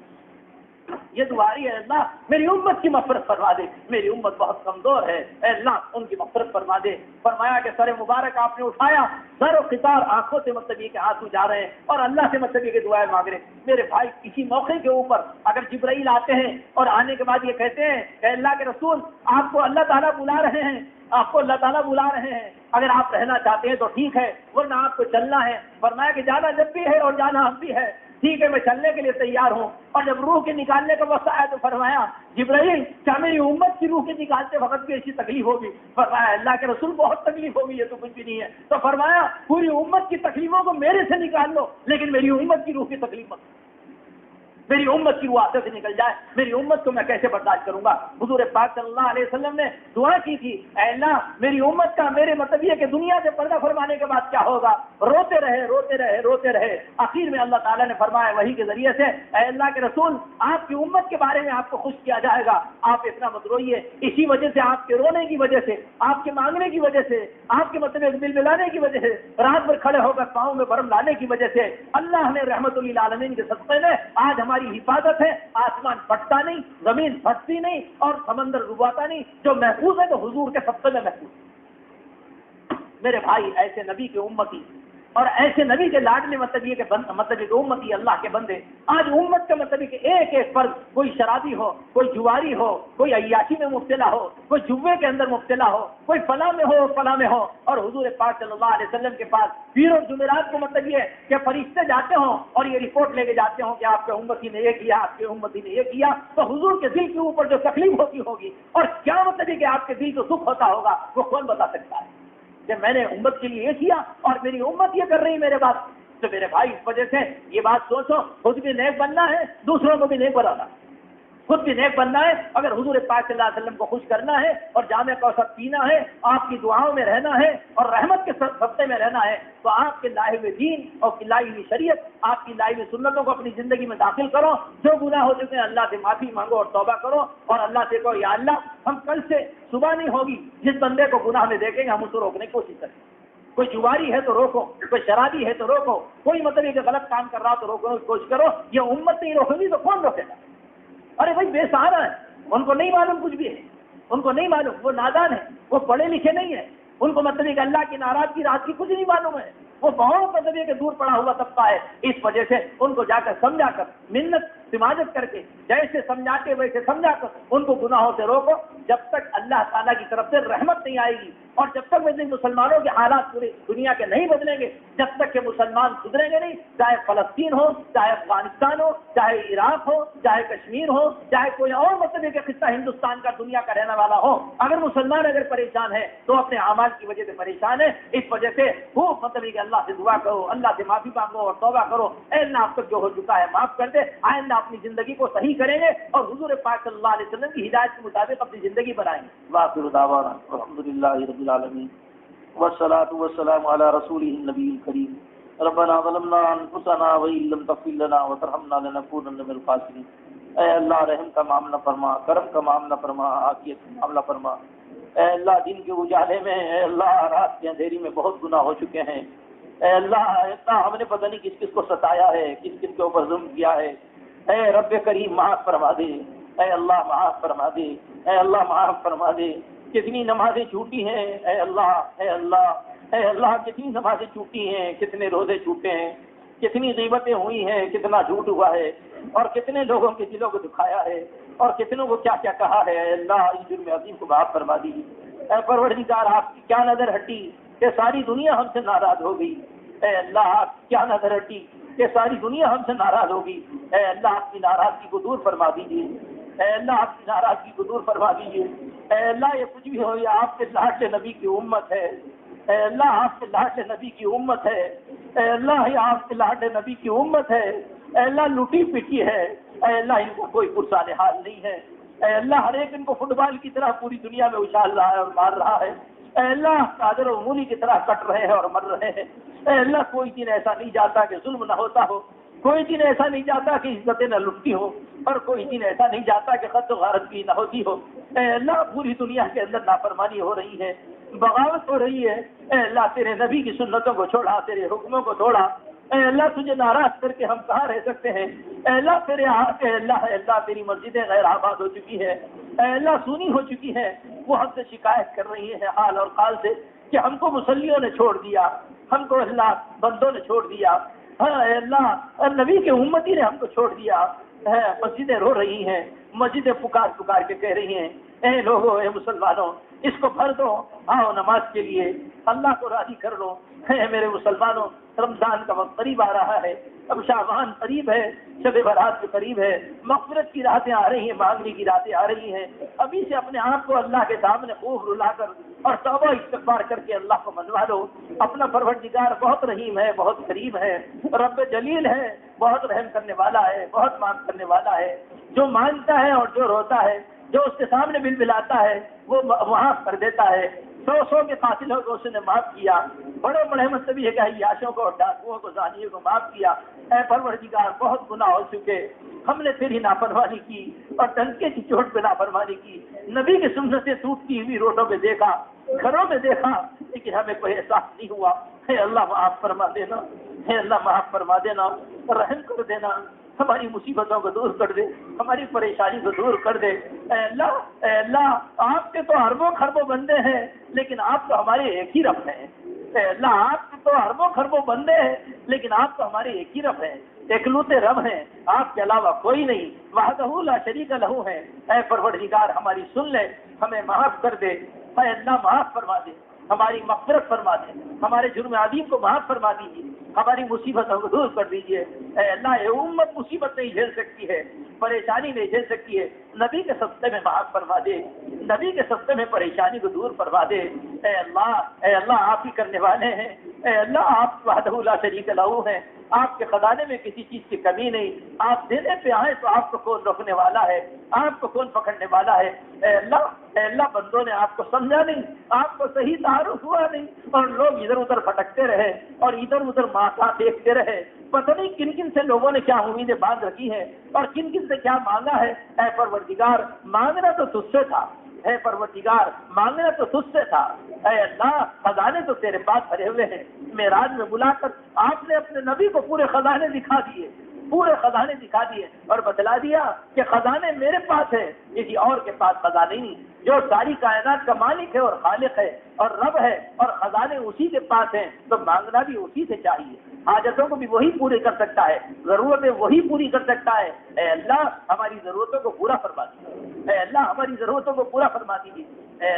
یہ دعا رہی ہے، اللہ میری امت کی مغفرت فرما دے، میری امت بہت کمزور ہے، اے اللہ ان کی مغفرت فرما دے۔ فرمایا کہ سر مبارک آپ نے اٹھایا، سر و قطار آنکھوں سے مطلب یہ کہ آنسو جا رہے ہیں اور اللہ سے مطلب یہ کہ دعائیں مانگ رہے ہیں۔ میرے بھائی کسی موقع کے اوپر اگر جبرائیل آتے ہیں اور آنے کے بعد یہ کہتے ہیں کہ اللہ کے رسول آپ کو اللہ تعالیٰ بلا رہے ہیں، آپ کو اللہ تعالیٰ بلا رہے ہیں، اگر آپ رہنا چاہتے ہیں تو ٹھیک ہے ورنہ آپ کو چلنا ہے۔ فرمایا کہ جانا جب بھی ہے اور جانا اب بھی ہے، ٹھیک ہے میں چلنے کے لیے تیار ہوں۔ اور جب روح کے نکالنے کا وقت آیا تو فرمایا جبرائیل کیا میری امت کی روح کے نکالتے وقت بھی ایسی تکلیف ہوگی؟ فرمایا اللہ کے رسول بہت تکلیف ہوگی، یہ تو کچھ بھی نہیں ہے۔ تو فرمایا پوری امت کی تکلیفوں کو میرے سے نکال لو لیکن میری امت کی روح کی تکلیف مت، میری امت کی روح آتے سے نکل جائے، میری امت کو میں کیسے برداشت کروں گا؟ حضور پاک صلی اللہ علیہ وسلم نے دعا کی تھی، اے اللہ میری امت کا میرے مطلب یہ کہ دنیا سے پردہ فرمانے کے بعد کیا ہوگا؟ روتے رہے روتے رہے روتے رہے، آخر میں اللہ تعالیٰ نے فرمایا وحی کے ذریعے سے، اے اللہ کے رسول آپ کی امت کے بارے میں آپ کو خوش کیا جائے گا، آپ اتنا مت روئیے۔ اسی وجہ سے آپ کے رونے کی وجہ سے، آپ کے مانگنے کی وجہ سے، آپ کے مطلب دل ملانے کی وجہ سے، رات بھر کھڑے ہو کر پاؤں میں برم لانے کی وجہ سے اللہ نے رحمت للعالمین کے صدقے میں آج ہماری حفاظت ہے، آسمان پھٹتا نہیں، زمین پھٹتی نہیں اور سمندر ڈوباتا نہیں، جو محفوظ ہے تو حضور کے صدقے میں محفوظ ہے۔ میرے بھائی ایسے نبی کے امتی اور ایسے نبی کے لاڈلے مطلب یہ کہ مطلب کہ امتی اللہ کے بندے، آج امت کا مطلب کہ ایک ایک فرد، کوئی شرابی ہو، کوئی جواری ہو، کوئی عیاشی میں مبتلا ہو، کوئی جوے کے اندر مبتلا ہو، کوئی فلاں میں ہو فلاں میں ہو، اور حضور پاک صلی اللہ علیہ وسلم کے پاس پیر اور جمعرات کو مطلب یہ کہ فرشتے جاتے ہوں اور یہ رپورٹ لے کے جاتے ہوں کہ آپ کے امتی نے یہ کیا، آپ کے امتی نے یہ کیا، تو حضور کے دل کے اوپر جو تکلیف ہوتی ہوگی اور کیا مطلب ہے کہ آپ کے دل کو سکھ ہوتا ہوگا، وہ کون بتا سکتا ہے کہ میں نے امت کے لیے یہ کیا اور میری امت یہ کر رہی میرے بات۔ تو میرے بھائی اس وجہ سے یہ بات سوچو، خود بھی نیک بننا ہے، دوسروں کو بھی نیک بنانا، خود بھی نیک بننا ہے، اگر حضور پاک صلی اللہ علیہ وسلم کو خوش کرنا ہے اور جامع کوثر پینا ہے، آپ کی دعاؤں میں رہنا ہے اور رحمت کے صدقے میں رہنا ہے، تو آپ کے لائے ہوئے دین اور لائی ہوئی شریعت، آپ کی لائی ہوئی سنتوں کو اپنی زندگی میں داخل کرو، جو گناہ ہو چکے ہیں اللہ سے معافی مانگو اور توبہ کرو، اور اللہ سے کہو یا اللہ ہم کل سے صبح نہیں ہوگی جس بندے کو گناہ میں دیکھیں گے ہم اس کو روکنے کی کوشش کریں، کوئی جواری ہے تو روکو، کوئی شرابی ہے تو روکو، کوئی مطلب یہ کہ غلط کام کر رہا تو روکنے کی کوشش کرو۔ یہ امت نہیں روکے گی تو کون روکے گا؟ ارے بھائی بے سہارا ہے، ان کو نہیں معلوم کچھ بھی ہے، ان کو نہیں معلوم، وہ نادان ہے، وہ پڑھے لکھے نہیں ہیں، ان کو مطلب کہ اللہ کی ناراضگی رات کی کچھ نہیں معلوم ہے، وہ بہت مطلب کہ دور پڑا ہوا طبقہ ہے۔ اس وجہ سے ان کو جا کر سمجھا کر منت سماجت کر کے جیسے سمجھاتے ویسے سمجھا کر ان کو گناہوں سے روکو، جب تک اللہ تعالیٰ کی طرف سے رحمت نہیں آئے گی اور جب تک ویسے مسلمانوں کے حالات پوری دنیا کے نہیں بدلیں گے، جب تک کہ مسلمان سدھریں گے نہیں، چاہے فلسطین ہو، چاہے افغانستان ہو، چاہے عراق ہو، چاہے کشمیر ہو، چاہے کوئی اور مطلب کہ خطہ ہندوستان کا دنیا کا رہنے والا ہو، اگر مسلمان اگر پریشان ہے تو اپنے اعمال کی وجہ سے پریشان ہے۔ اس وجہ سے وہ مطلب کہ اللہ سے دعا کرو، اللہ سے معافی مانگو اور توبہ کرو، اے اللہ اب تک جو ہو چکا ہے معاف کر دے، آئندہ اپنی زندگی کو صحیح کریں گے اور حضور پاک صلی اللہ علیہ وسلم کی ہدایت کے مطابق اپنی زندگی بنائیں گے۔ وآخر دعوانا الحمدللہ رب العالمین والصلاة والسلام علی رسولہ النبی الکریم ربنا ظلمنا انفسنا وان لم تغفر لنا وترحمنا لنکونن من الخاسرین۔ اے اللہ رحم کا معاملہ فرما، کرم کا معاملہ فرما، عافیت کا معاملہ فرما۔ اے اللہ دن کے اجالے میں، اے اللہ رات کے اندھیری میں بہت گناہ ہو چکے ہیں، اے اللہ اتنا ہم نے پتہ نہیں کس کس کو ستایا ہے، کس کس کے اوپر ظلم کیا ہے، اے رب کریم معاف فرما دے، اے اللہ معاف فرما دے، اے اللہ معاف فرما دے۔ کتنی نمازیں چھوٹی ہیں اے اللہ، اے اللہ، اے اللہ، کتنی نمازیں چھوٹی ہیں، کتنے روزے چھوٹے ہیں، کتنی غیبتیں ہوئی ہیں، کتنا جھوٹ ہوا ہے، اور کتنے لوگوں کے دلوں کو دکھایا ہے، اور کتنوں کو کیا کیا کہا ہے۔ اے اللہ اس جرم عظیم کو معاف فرما دیجیے۔ اے پروردگار آپ کی کیا نظر ہٹی کہ ساری دنیا ہم سے ناراض ہو گئی۔ اے اللہ آپ کی کیا نظر ہٹی کہ ساری دنیا ہم سے ناراض ہوگی۔ اے اللہ آپ کی ناراضگی کو دور فرما دیجیے، اے اللہ آپ کی ناراضگی کو دور فرما دیجیے۔ اے اللہ یہ کچھ بھی ہو یہ آپ کے لاڈلے نبی کی امت ہے، اے اللہ آپ کے لاڈلے نبی کی امت ہے، اے اللہ یہ آپ کے لاڈلے نبی کی امت ہے۔ اے اللہ لوٹی پٹی ہے، اے اللہ ان کا کوئی پرسان حال نہیں ہے۔ اے اللہ ہر ایک ان کو فٹ بال کی طرح پوری دنیا میں اچھال رہا ہے اور مار رہا ہے۔ اے اللہ قادر و مولی کی طرح کٹ رہے ہیں اور مر رہے ہیں۔ اے اللہ کوئی دن ایسا نہیں جاتا کہ ظلم نہ ہوتا ہو، کوئی دن ایسا نہیں جاتا کہ عزتیں نہ لٹتی ہو، اور کوئی دن ایسا نہیں جاتا کہ خط و غارت بھی نہ ہوتی ہو۔ اے اللہ پوری دنیا کے اندر نافرمانی ہو رہی ہے، بغاوت ہو رہی ہے۔ اے اللہ تیرے نبی کی سنتوں کو چھوڑا، تیرے حکموں کو چھوڑا۔ اے اللہ تجھے ناراض کر کے ہم کہاں رہ سکتے ہیں؟ اے اللہ تیرے اے اللہ تیری مسجدیں غیر آباد ہو چکی ہے، اے اللہ سونی ہو چکی ہے۔ وہ ہم سے شکایت کر رہی ہے حال اور قال سے کہ ہم کو مصلیوں نے چھوڑ دیا، ہم کو اللہ بندوں نے چھوڑ دیا، اے اللہ نبی کے امتی نے ہم کو چھوڑ دیا۔ مسجدیں رو رہی ہیں، مسجدیں پکار پکار کے کہہ رہی ہیں اے لوگوں، اے مسلمانوں، اس کو بھر دو، آؤ نماز کے لیے، اللہ کو راضی کر لو۔ اے میرے مسلمانوں، رمضان کا وقت قریب آ رہا ہے، اب شعبان قریب ہے، شب برات کے قریب ہے، مغفرت کی راتیں آ رہی ہیں، مانگنے کی راتیں آ رہی ہیں۔ ابھی سے اپنے آپ کو اللہ کے سامنے خوب رلا کر اور توبہ استغفار کر کے اللہ کو منوا لو۔ اپنا پروردگار بہت رحیم ہے، بہت کریم ہے، رب جلیل ہے، بہت رحم کرنے والا ہے، بہت معاف کرنے والا ہے۔ جو مانگتا ہے اور جو روتا ہے، جو اس کے سامنے بل بلاتا ہے، وہ معاف کر دیتا ہے۔ 100 کے قاتلوں کو اس نے معاف کیا، بڑے بڑے مذہبی عیاشوں کو، ڈاکوؤں کو، زانیوں کو معاف کیا۔ اے پروردگار بہت گناہ ہو چکے، ہم نے تیری نافرمانی کی اور ڈنکے کی چوٹ پہ نافرمانی کی، نبی کی سنتیں ٹوٹتی ہوئی روڈوں میں دیکھا، گھروں میں دیکھا، لیکن ہمیں کوئی احساس نہیں ہوا۔ اے اللہ معاف فرما دینا، اے اللہ معاف فرما دینا، رحم کر دینا، ہماری مصیبتوں کو دور کر دے، ہماری پریشانی کو دور کر دے۔ اے اللہ آپ کے تو اربوں خربوں بندے ہیں، لیکن آپ تو ہمارے ایک ہی رب ہیں۔ اے اللہ آپ کے تو اربوں خربوں بندے ہیں، لیکن آپ تو ہمارے ایک ہی رب ہیں، اکلوتے رب ہیں، آپ کے علاوہ کوئی نہیں، وحدہ لا شریک لہ ہے۔ اے پروردگار ہماری سن لے، ہمیں معاف کر دے، اے اللہ معاف فرما دے، ہماری مغفرت فرما دے، ہمارے جرم عظیم کو معاف فرما دیجیے، ہماری مصیبتوں کو دور کر دیجیے۔ اے اللہ یہ امت مصیبت نہیں جھیل سکتی ہے، پریشانی نہیں جھیل سکتی ہے، نبی کے صدقے میں معاف فرما دے، نبی کے صدقے میں پریشانی کو دور فرما دے۔ اے اللہ آپ ہی کرنے والے ہیں، اے اللہ آپ وحدہ لا شریک لہ ہیں، آپ کے خزانے میں کسی چیز کی کمی نہیں، آپ دینے پہ آئے تو آپ کو کون روکنے والا ہے، آپ کو کون پکڑنے والا ہے۔ اے اللہ بندوں نے آپ کو سمجھا نہیں، آپ کو صحیح تعارف ہوا نہیں، اور لوگ ادھر ادھر بھٹکتے رہے اور ادھر ادھر ماتھا دیکھتے رہے، پتہ نہیں کن کن سے لوگوں نے کیا امیدیں باندھ رکھی ہیں اور کن کن سے کیا مانگا ہے۔ اے پروردگار مانگنا تو تجھ سے تھا، اے پروردگار مانگنا تو تجھ سے تھا، اے اللہ خزانے تو تیرے پاس بھرے ہوئے ہیں۔ معراج میں بلا کر آپ نے اپنے نبی کو پورے خزانے دکھا دیے، پورے خزانے دکھا دیے اور بتلا دیا کہ خزانے میرے پاس ہے، کسی اور کے پاس خزانے نہیں، جو ساری کائنات کا مالک ہے اور خالق ہے اور رب ہے اور خزانے اسی کے پاس ہیں، تو مانگنا بھی اسی سے چاہیے، حاجتوں کو بھی وہی پورے کر سکتا ہے، ضرورتیں وہی پوری کر سکتا ہے۔ اے اللہ ہماری ضرورتوں کو پورا فرما دیجیے، اے اللہ ہماری ضرورتوں کو پورا فرما دیجیے۔ اے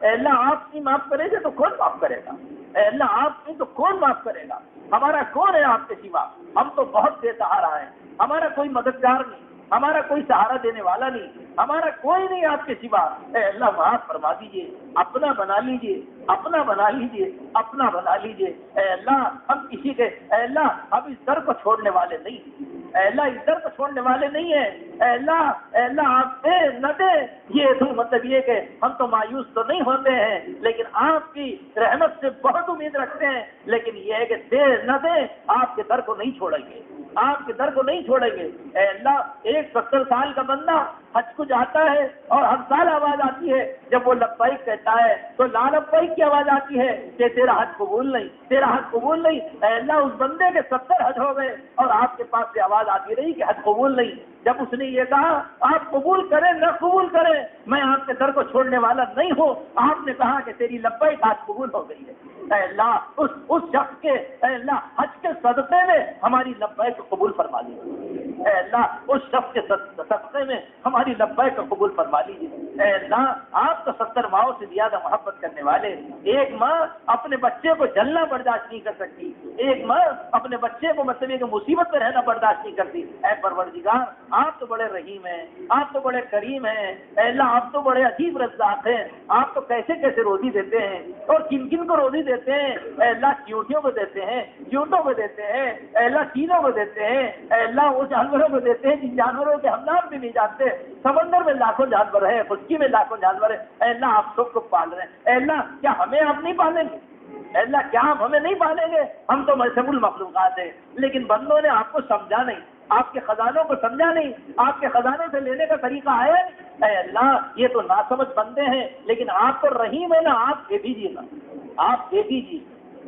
اللہ آپ کی معاف کرے گا تو کون معاف کرے گا؟ اے اللہ آپ کی تو کون معاف کرے گا؟ ہمارا کون ہے آپ کے سوا؟ ہم تو بہت بے سہارا ہیں، ہمارا کوئی مددگار نہیں، ہمارا کوئی سہارا دینے والا نہیں، ہمارا کوئی نہیں آپ کے سوا۔ اے اللہ معاف فرما دیجیے، اپنا بنا لیجیے، اپنا بنا لیجیے، اپنا بنا لیجیے۔ اے اللہ ہم کسی کے، اے اللہ ہم اس در کو چھوڑنے والے نہیں، اے اللہ اس در کو چھوڑنے والے نہیں ہیں اے اللہ آپ دے نہ دے، یہ تو مطلب یہ کہ ہم تو مایوس تو نہیں ہوتے ہیں لیکن آپ کی رحمت سے بہت امید رکھتے ہیں، لیکن یہ ہے کہ دے نہ دے آپ کے در کو نہیں چھوڑیں گے، آپ کے در کو نہیں چھوڑیں گے۔ اے اللہ، ایک 70 سال کا بندہ حج کو جاتا ہے اور ہر سال آواز آتی ہے، جب وہ لبیک کہتا ہے تو لا لبیک کی آواز آتی ہے کہ تیرا حج قبول نہیں، تیرا حج قبول نہیں۔ اے اللہ، اس بندے کے 70 حج ہو گئے اور آپ کے پاس سے آواز آتی رہی کہ حج قبول نہیں۔ جب اس نے یہ کہا آپ قبول کریں نہ قبول کریں، میں آپ کے در کو چھوڑنے والا نہیں ہوں، آپ نے کہا کہ تیری لبیک آج قبول ہو گئی ہے۔ اے اللہ، اس شخص کے اے اللہ حج کے صدقے میں ہماری لبیک کو قبول فرما لیجیے۔ اے اللہ، اس شخص کے صدقے میں ہماری لبیک کو قبول فرما لیجیے۔ اے اللہ، آپ تو 70 ماؤں سے زیادہ محبت کرنے والے، ایک ماں اپنے بچے کو جلنا برداشت نہیں کر سکتی، ایک ماں اپنے بچے کو مطلب یہ کہ مصیبت میں رہنا برداشت نہیں کرتی۔ اے پروردگار، آپ تو بڑے رحیم ہیں، آپ تو بڑے کریم ہیں، اے اللہ آپ تو بڑے عجیب رزاق ہیں، آپ تو کیسے کیسے روزی دیتے ہیں اور کن کن کو روزی دیتے ہیں۔ اے اللہ، چیونٹیوں کو دیتے ہیں، چیونٹوں کو دیتے ہیں، اے اللہ چینوں کو دیتے ہیں، اے اللہ وہ جانوروں کو دیتے ہیں جن جانوروں کے ہم نام بھی نہیں جانتے۔ سمندر میں لاکھوں جانور ہیں، خشکی میں لاکھوں جانور ہیں، اے اللہ آپ سب کو پال رہے ہیں۔ اے اللہ، کیا ہمیں آپ نہیں پالیں گے؟ اے اللہ، کیا آپ ہمیں نہیں پالیں گے؟ ہم تو مذہب المخلوقات ہیں، لیکن بندوں نے آپ کو سمجھا نہیں، آپ کے خزانوں کو سمجھا نہیں، آپ کے خزانوں سے لینے کا طریقہ آیا نہیں۔ اے اللہ، یہ تو ناسمجھ بندے ہیں، لیکن آپ تو رحیم ہے نا، آپ دے دیجیے نا، آپ دے دیجیے۔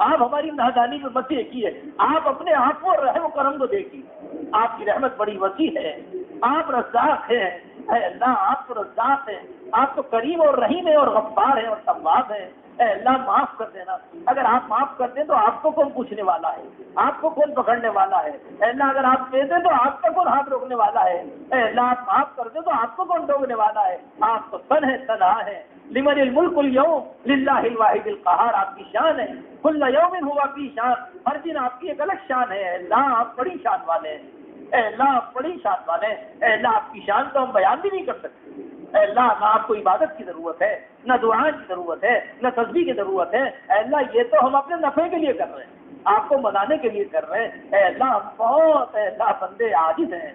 آپ ہماری نادانی میں مت دیکھیے، آپ اپنے آپ کو رحم و کرم کو دیکھیے، آپ کی رحمت بڑی وسیع ہے، آپ رزاق ہیں۔ اے اللہ، آپ تو رزاق ہیں، آپ تو کریم اور رحیم ہیں اور غفار ہیں اور تواب ہیں۔ اے اللہ معاف کر دینا، اگر آپ معاف کر دیں تو آپ کو کون پوچھنے والا ہے، آپ کو کون پکڑنے والا ہے۔ اے اللہ، اگر آپ دے دیں تو آپ کا کون ہاتھ روکنے والا ہے۔ اے اللہ، آپ معاف کر دیں تو آپ کو کون ڈوبنے والا ہے۔ آپ تو سن ہے، تنہا ہے، لمن الملک اليوم للہ الواحد القہار، آپ کی شان ہے، کل یوم ہوا فی شان، ہر دن آپ کی ایک الگ شان ہے۔ اے اللہ، آپ بڑی شان والے ہیں، اے اللہ آپ بڑی شان والے ہیں۔ اے اللہ، آپ کی شان تو ہم بیان بھی نہیں کر سکتے۔ اے اللہ، نہ آپ کو عبادت کی ضرورت ہے، نہ دعا کی ضرورت ہے، نہ تسبیح کی ضرورت ہے۔ اے اللہ، یہ تو ہم اپنے نفع کے لیے کر رہے ہیں، آپ کو منانے کے لیے کر رہے ہیں۔ اے اللہ، ہم بہت اے اللہ بندے عاجز ہیں،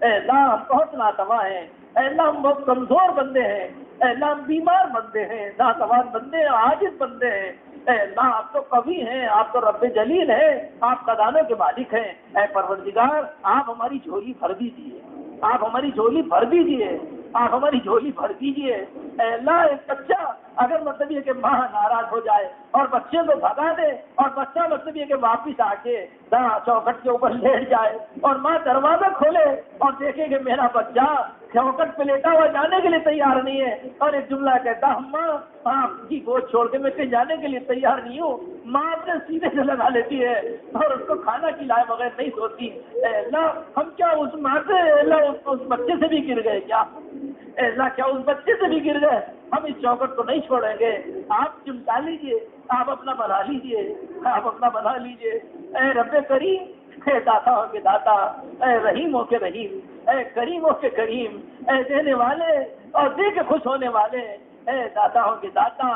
اے اللہ ہم بہت ناتواں ہیں، اے اللہ ہم بہت کمزور بندے ہیں، اے اللہ ہم بیمار بندے ہیں، ناتواں بندے ہیں، عاجز بندے ہیں۔ اے اللہ، آپ تو قوی ہیں، آپ تو رب جلیل ہیں، آپ خزانوں کے مالک ہیں۔ اے پروردگار، آپ ہماری جھولی بھر دیجیے، آپ ہماری جھولی بھر دیجیے، آپ ہماری جھولی بھر دیجیے۔ اے اللہ، ایک بچہ اگر مطلب یہ کہ ماں ناراض ہو جائے اور بچے کو بھگا دے اور بچہ مطلب یہ کہ واپس آ کے چوکھٹ کے اوپر لیٹ جائے اور ماں دروازہ کھولے اور دیکھے کہ میرا بچہ چوکھٹ پہ لیٹا ہوا جانے کے لیے تیار نہیں ہے اور ایک جملہ کہتا ماں آپ کی گود چھوڑ کے میں کہیں جانے کے لیے تیار نہیں ہوں، ماں اپنے سینے سے لگا لیتی ہے اور اس کو کھانا کھلائے بغیر نہیں سوتی۔ اے اللہ، ہم کیا اس ماں سے اے اللہ اس بچے سے بھی گر گئے کیا؟ اے اللہ، کیا اس بچے سے بھی گر گئے؟ ہم اس چوکٹ کو نہیں چھوڑیں گے، آپ چمٹا لیجئے، آپ اپنا بنا لیجئے، آپ اپنا بنا لیجئے۔ اے رب کریم، اے داتا ہو کے داتا، اے رحیم ہو کے رحیم، اے کریم ہو کے کریم، اے دینے والے اور دے کے خوش ہونے والے، اے داتا ہو کے داتا۔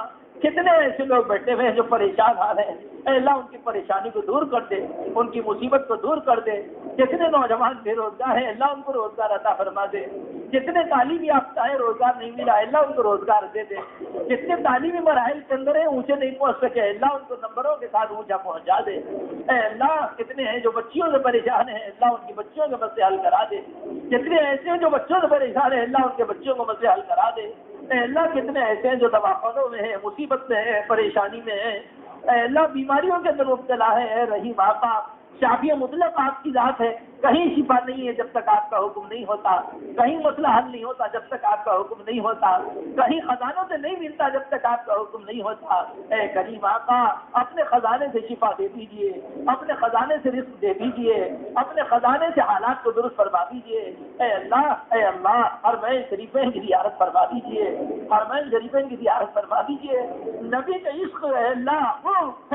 کتنے ایسے لوگ بیٹھے ہوئے ہیں جو پریشان آ رہے ہیں، اے اللہ ان کی پریشانی کو دور کر دے، ان کی مصیبت کو دور کر دے۔ جتنے نوجوان بے روزگار ہیں اللہ ان کو روزگار عطا فرما دے، جتنے تعلیم یافتہ ہیں روزگار نہیں ملا اللہ ان کو روزگار دے دے، جتنے تعلیمی مراحل کے اندر ہیں اونچے نہیں پہنچ سکے اللہ ان کو نمبروں کے ساتھ اونچا پہنچا دے۔ اے اللہ، کتنے ہیں جو بچیوں سے پریشان ہیں اللہ ان کی بچیوں کے مسئلے حل کرا دے، جتنے ایسے ہیں جو بچوں سے پریشان ہیں اللہ ان کے بچوں کو مسئلے حل کرا دے۔ اے اللہ، کتنے ایسے ہیں جو دواخانوں میں ہیں، مصیبت میں ہیں، پریشانی میں ہیں، اے اللہ بیماریوں کے اندر مبتلا ہے، اے رحیم آقا شافی مطلق آپ کی ذات ہے، کہیں شفا نہیں ہے جب تک آپ کا حکم نہیں ہوتا، کہیں مسئلہ حل نہیں ہوتا جب تک آپ کا حکم نہیں ہوتا، کہیں خزانوں سے نہیں ملتا جب تک آپ کا حکم نہیں ہوتا۔ اے کریم آقا اپنے خزانے سے شفا دے دیجئے، اپنے خزانے سے رزق دے دیجئے، اپنے خزانے سے حالات کو درست فرما دیجئے۔ اے اللہ حرمین شریفین کی زیارت فرما دیجئے، حرمین شریفین کی زیارت فرما دیجئے۔ نبی کا عشق اے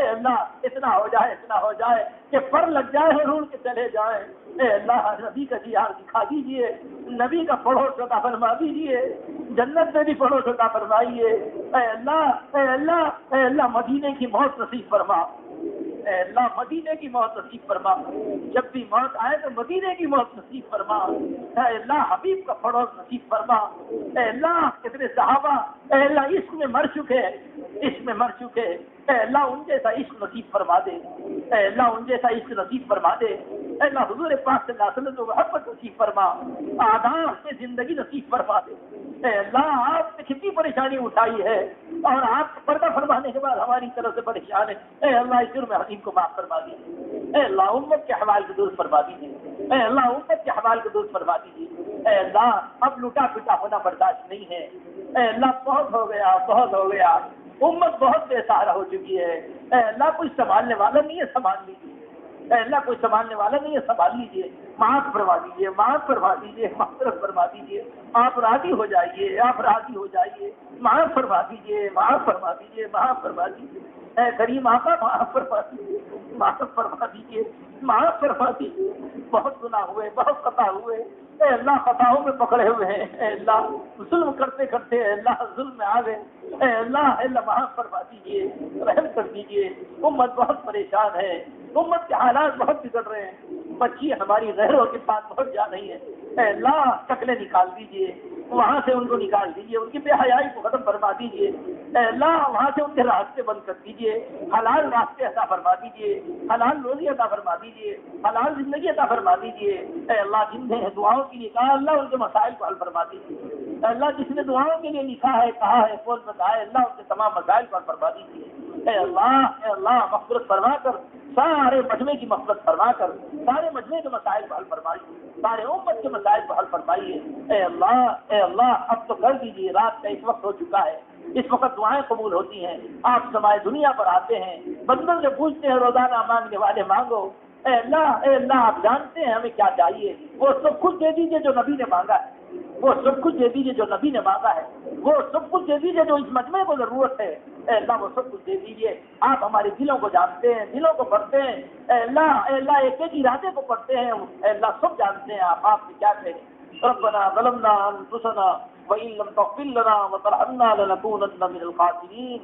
اللہ اتنا ہو جائے کہ پر لگ جائے اور اڑ کے چلے جائیں۔ اے اللہ نبی کا دیار دکھا دیجئے، نبی کا پڑوس عطا فرما دیجئے، جنت میں بھی پڑوس عطا فرمائیے۔ اے اللہ مدینے کی موت نصیب فرما، اے اللہ مدینے کی موت نصیب فرما، جب بھی موت آئے تو مدینے کی موت نصیب فرما، اے اللہ حبیب کا پڑوس نصیب فرما، اے اللہ کتنے صحابہ اے اللہ عشق میں مر چکے، عشق میں مر چکے، اے اللہ ان جیسا عشق نصیب فرما دے، اے اللہ ان جیسا عشق نصیب فرما دے، اے اللہ حضور پاک صلی اللہ علیہ وسلم کو محبت نصیب فرما، آداب سے زندگی نصیب فرما دے، اے اللہ آپ نے کتنی پریشانی اٹھائی ہے اور آپ کو پردہ فرمانے کے بعد ہماری طرف سے پریشان ہے، اے اللہ اس جرم عظیم کو معاف فرما دیجیے، اے اللہ امت کے حوال کو درست فرما دیجیے، اے اللہ امت کے حوال کو درست فرما دیجیے، اے اللہ اب لٹا پٹا ہونا برداشت نہیں ہے، اے اللہ بہت ہو گیا بہت ہو گیا، امت بہت بے سہارا ہو چکی ہے، اے اللہ کوئی سنبھالنے والا نہیں ہے، سنبھال لیجیے، اے اللہ کوئی سنبھالنے والا نہیں ہے، سنبھال لیجیے، معاف فرما دیجیے، معاف فرما دیجیے، معذرت فرما دیجیے، آپ راضی ہو جائیے، آپ راضی ہو جائیے، معاف فرما دیجیے، معاف فرما دیجیے، معاف فرما دیجیے، اے کریم آقا معاف فرما دیجیے، معاف فرما دیجیے، معاف فرما دیجیے، بہت گناہ ہوئے، بہت خطا ہوئے، اے اللہ خطاؤں میں پکڑے ہوئے ہیں، اے اللہ ظلم کرتے کرتے اے اللہ ظلم میں آ گئے، اے اللہ معاف فرما دیجیے، رحم کر دیجیے، امت بہت پریشان ہے، امت کے حالات بہت بگڑ رہے ہیں، بچی ہماری غیروں کے پاس بہت جا رہی ہے، اے اللہ شکلیں نکال دیجیے، وہاں سے ان کو نکال دیجیے، ان کی بے حیائی کو ختم فرما دیجیے، اے اللہ وہاں سے ان کے راستے بند کر دیجیے، حلال راستے عطا فرما دیجیے، حلال روزی عطا فرما دیجیے، حلال زندگی عطا فرما دیجیے، اے اللہ جن نے دعاؤں کے لیے کہا اللہ ان کے مسائل کو حل فرما دیجیے، اے اللہ جس نے دعاؤں کے لیے لکھا ہے کہا ہے فون بتایا ہے اللہ ان کے تمام مسائل کو حل فرما دیجیے، اے اللہ مغفرت فرما کر سارے مجمع کی مغفرت فرما کر سارے مجمع کے مسائل کو حل فرمائیے، سارے امت کے مسائل کو حل فرمائیے، اے اللہ اب تو کر دیجیے، رات کا اس وقت ہو چکا ہے، اس وقت دعائیں قبول ہوتی ہیں، آپ سمائے دنیا پر آتے ہیں، بندوں سے پوچھتے ہیں روزانہ مانگنے والے مانگو، اے اللہ آپ جانتے ہیں ہمیں کیا چاہیے، وہ سب کچھ دے دیجیے جو نبی نے مانگا ہے، وہ سب کچھ دے دیجیے جو نبی نے مانگا ہے، وہ سب کچھ دے دیجیے جو اس مجمع کو ضرورت ہے، اے اللہ وہ سب کچھ دے دیجیے، آپ ہمارے دلوں کو جانتے ہیں، دلوں کو پڑھتے ہیں، اے اللہ ایک ایک ارادے کو پڑھتے ہیں، اے اللہ سب جانتے ہیں آپ سے کیا کہیں، ربنا ظلمنا انفسنا وان لم تغفر لنا وترحمنا لنكونن من الخاسرين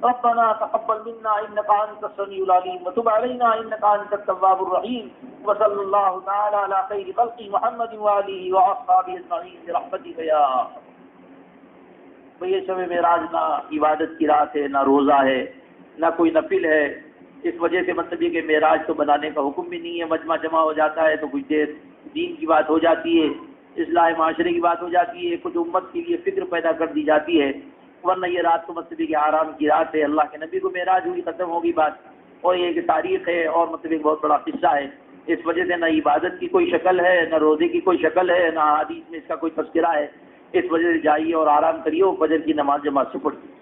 ربنا تقبل منا انك انت السميع العليم وتب علينا انك انت التواب الرحيم وصلى الله تعالى على خير خلق محمد وآله واصحابه اجمعين برحمتك يا بھئی شب معراج نہ عبادت کی رات ہے، نہ روزہ ہے، نہ کوئی نفل ہے، اس وجہ سے مطلب یہ کہ معراج تو بنانے کا حکم بھی نہیں ہے، مجمع جمع ہو جاتا ہے تو کچھ دیر دین کی بات ہو جاتی ہے، اصلاح معاشرے کی بات ہو جاتی ہے، کچھ امت کے لیے فکر پیدا کر دی جاتی ہے، ورنہ یہ رات تو مطلب کہ آرام کی رات ہے، اللہ کے نبی کو معراج ہوئی ختم ہوگی بات، اور یہ کہ تاریخ ہے اور مطلب ایک بہت بڑا قصہ ہے، اس وجہ سے نہ عبادت کی کوئی شکل ہے، نہ روزے کی کوئی شکل ہے، نہ حدیث میں اس کا کوئی تذکرہ ہے، اس وجہ سے جائیے اور آرام کریے اور فجر کی نماز جماعت سے پڑھیے۔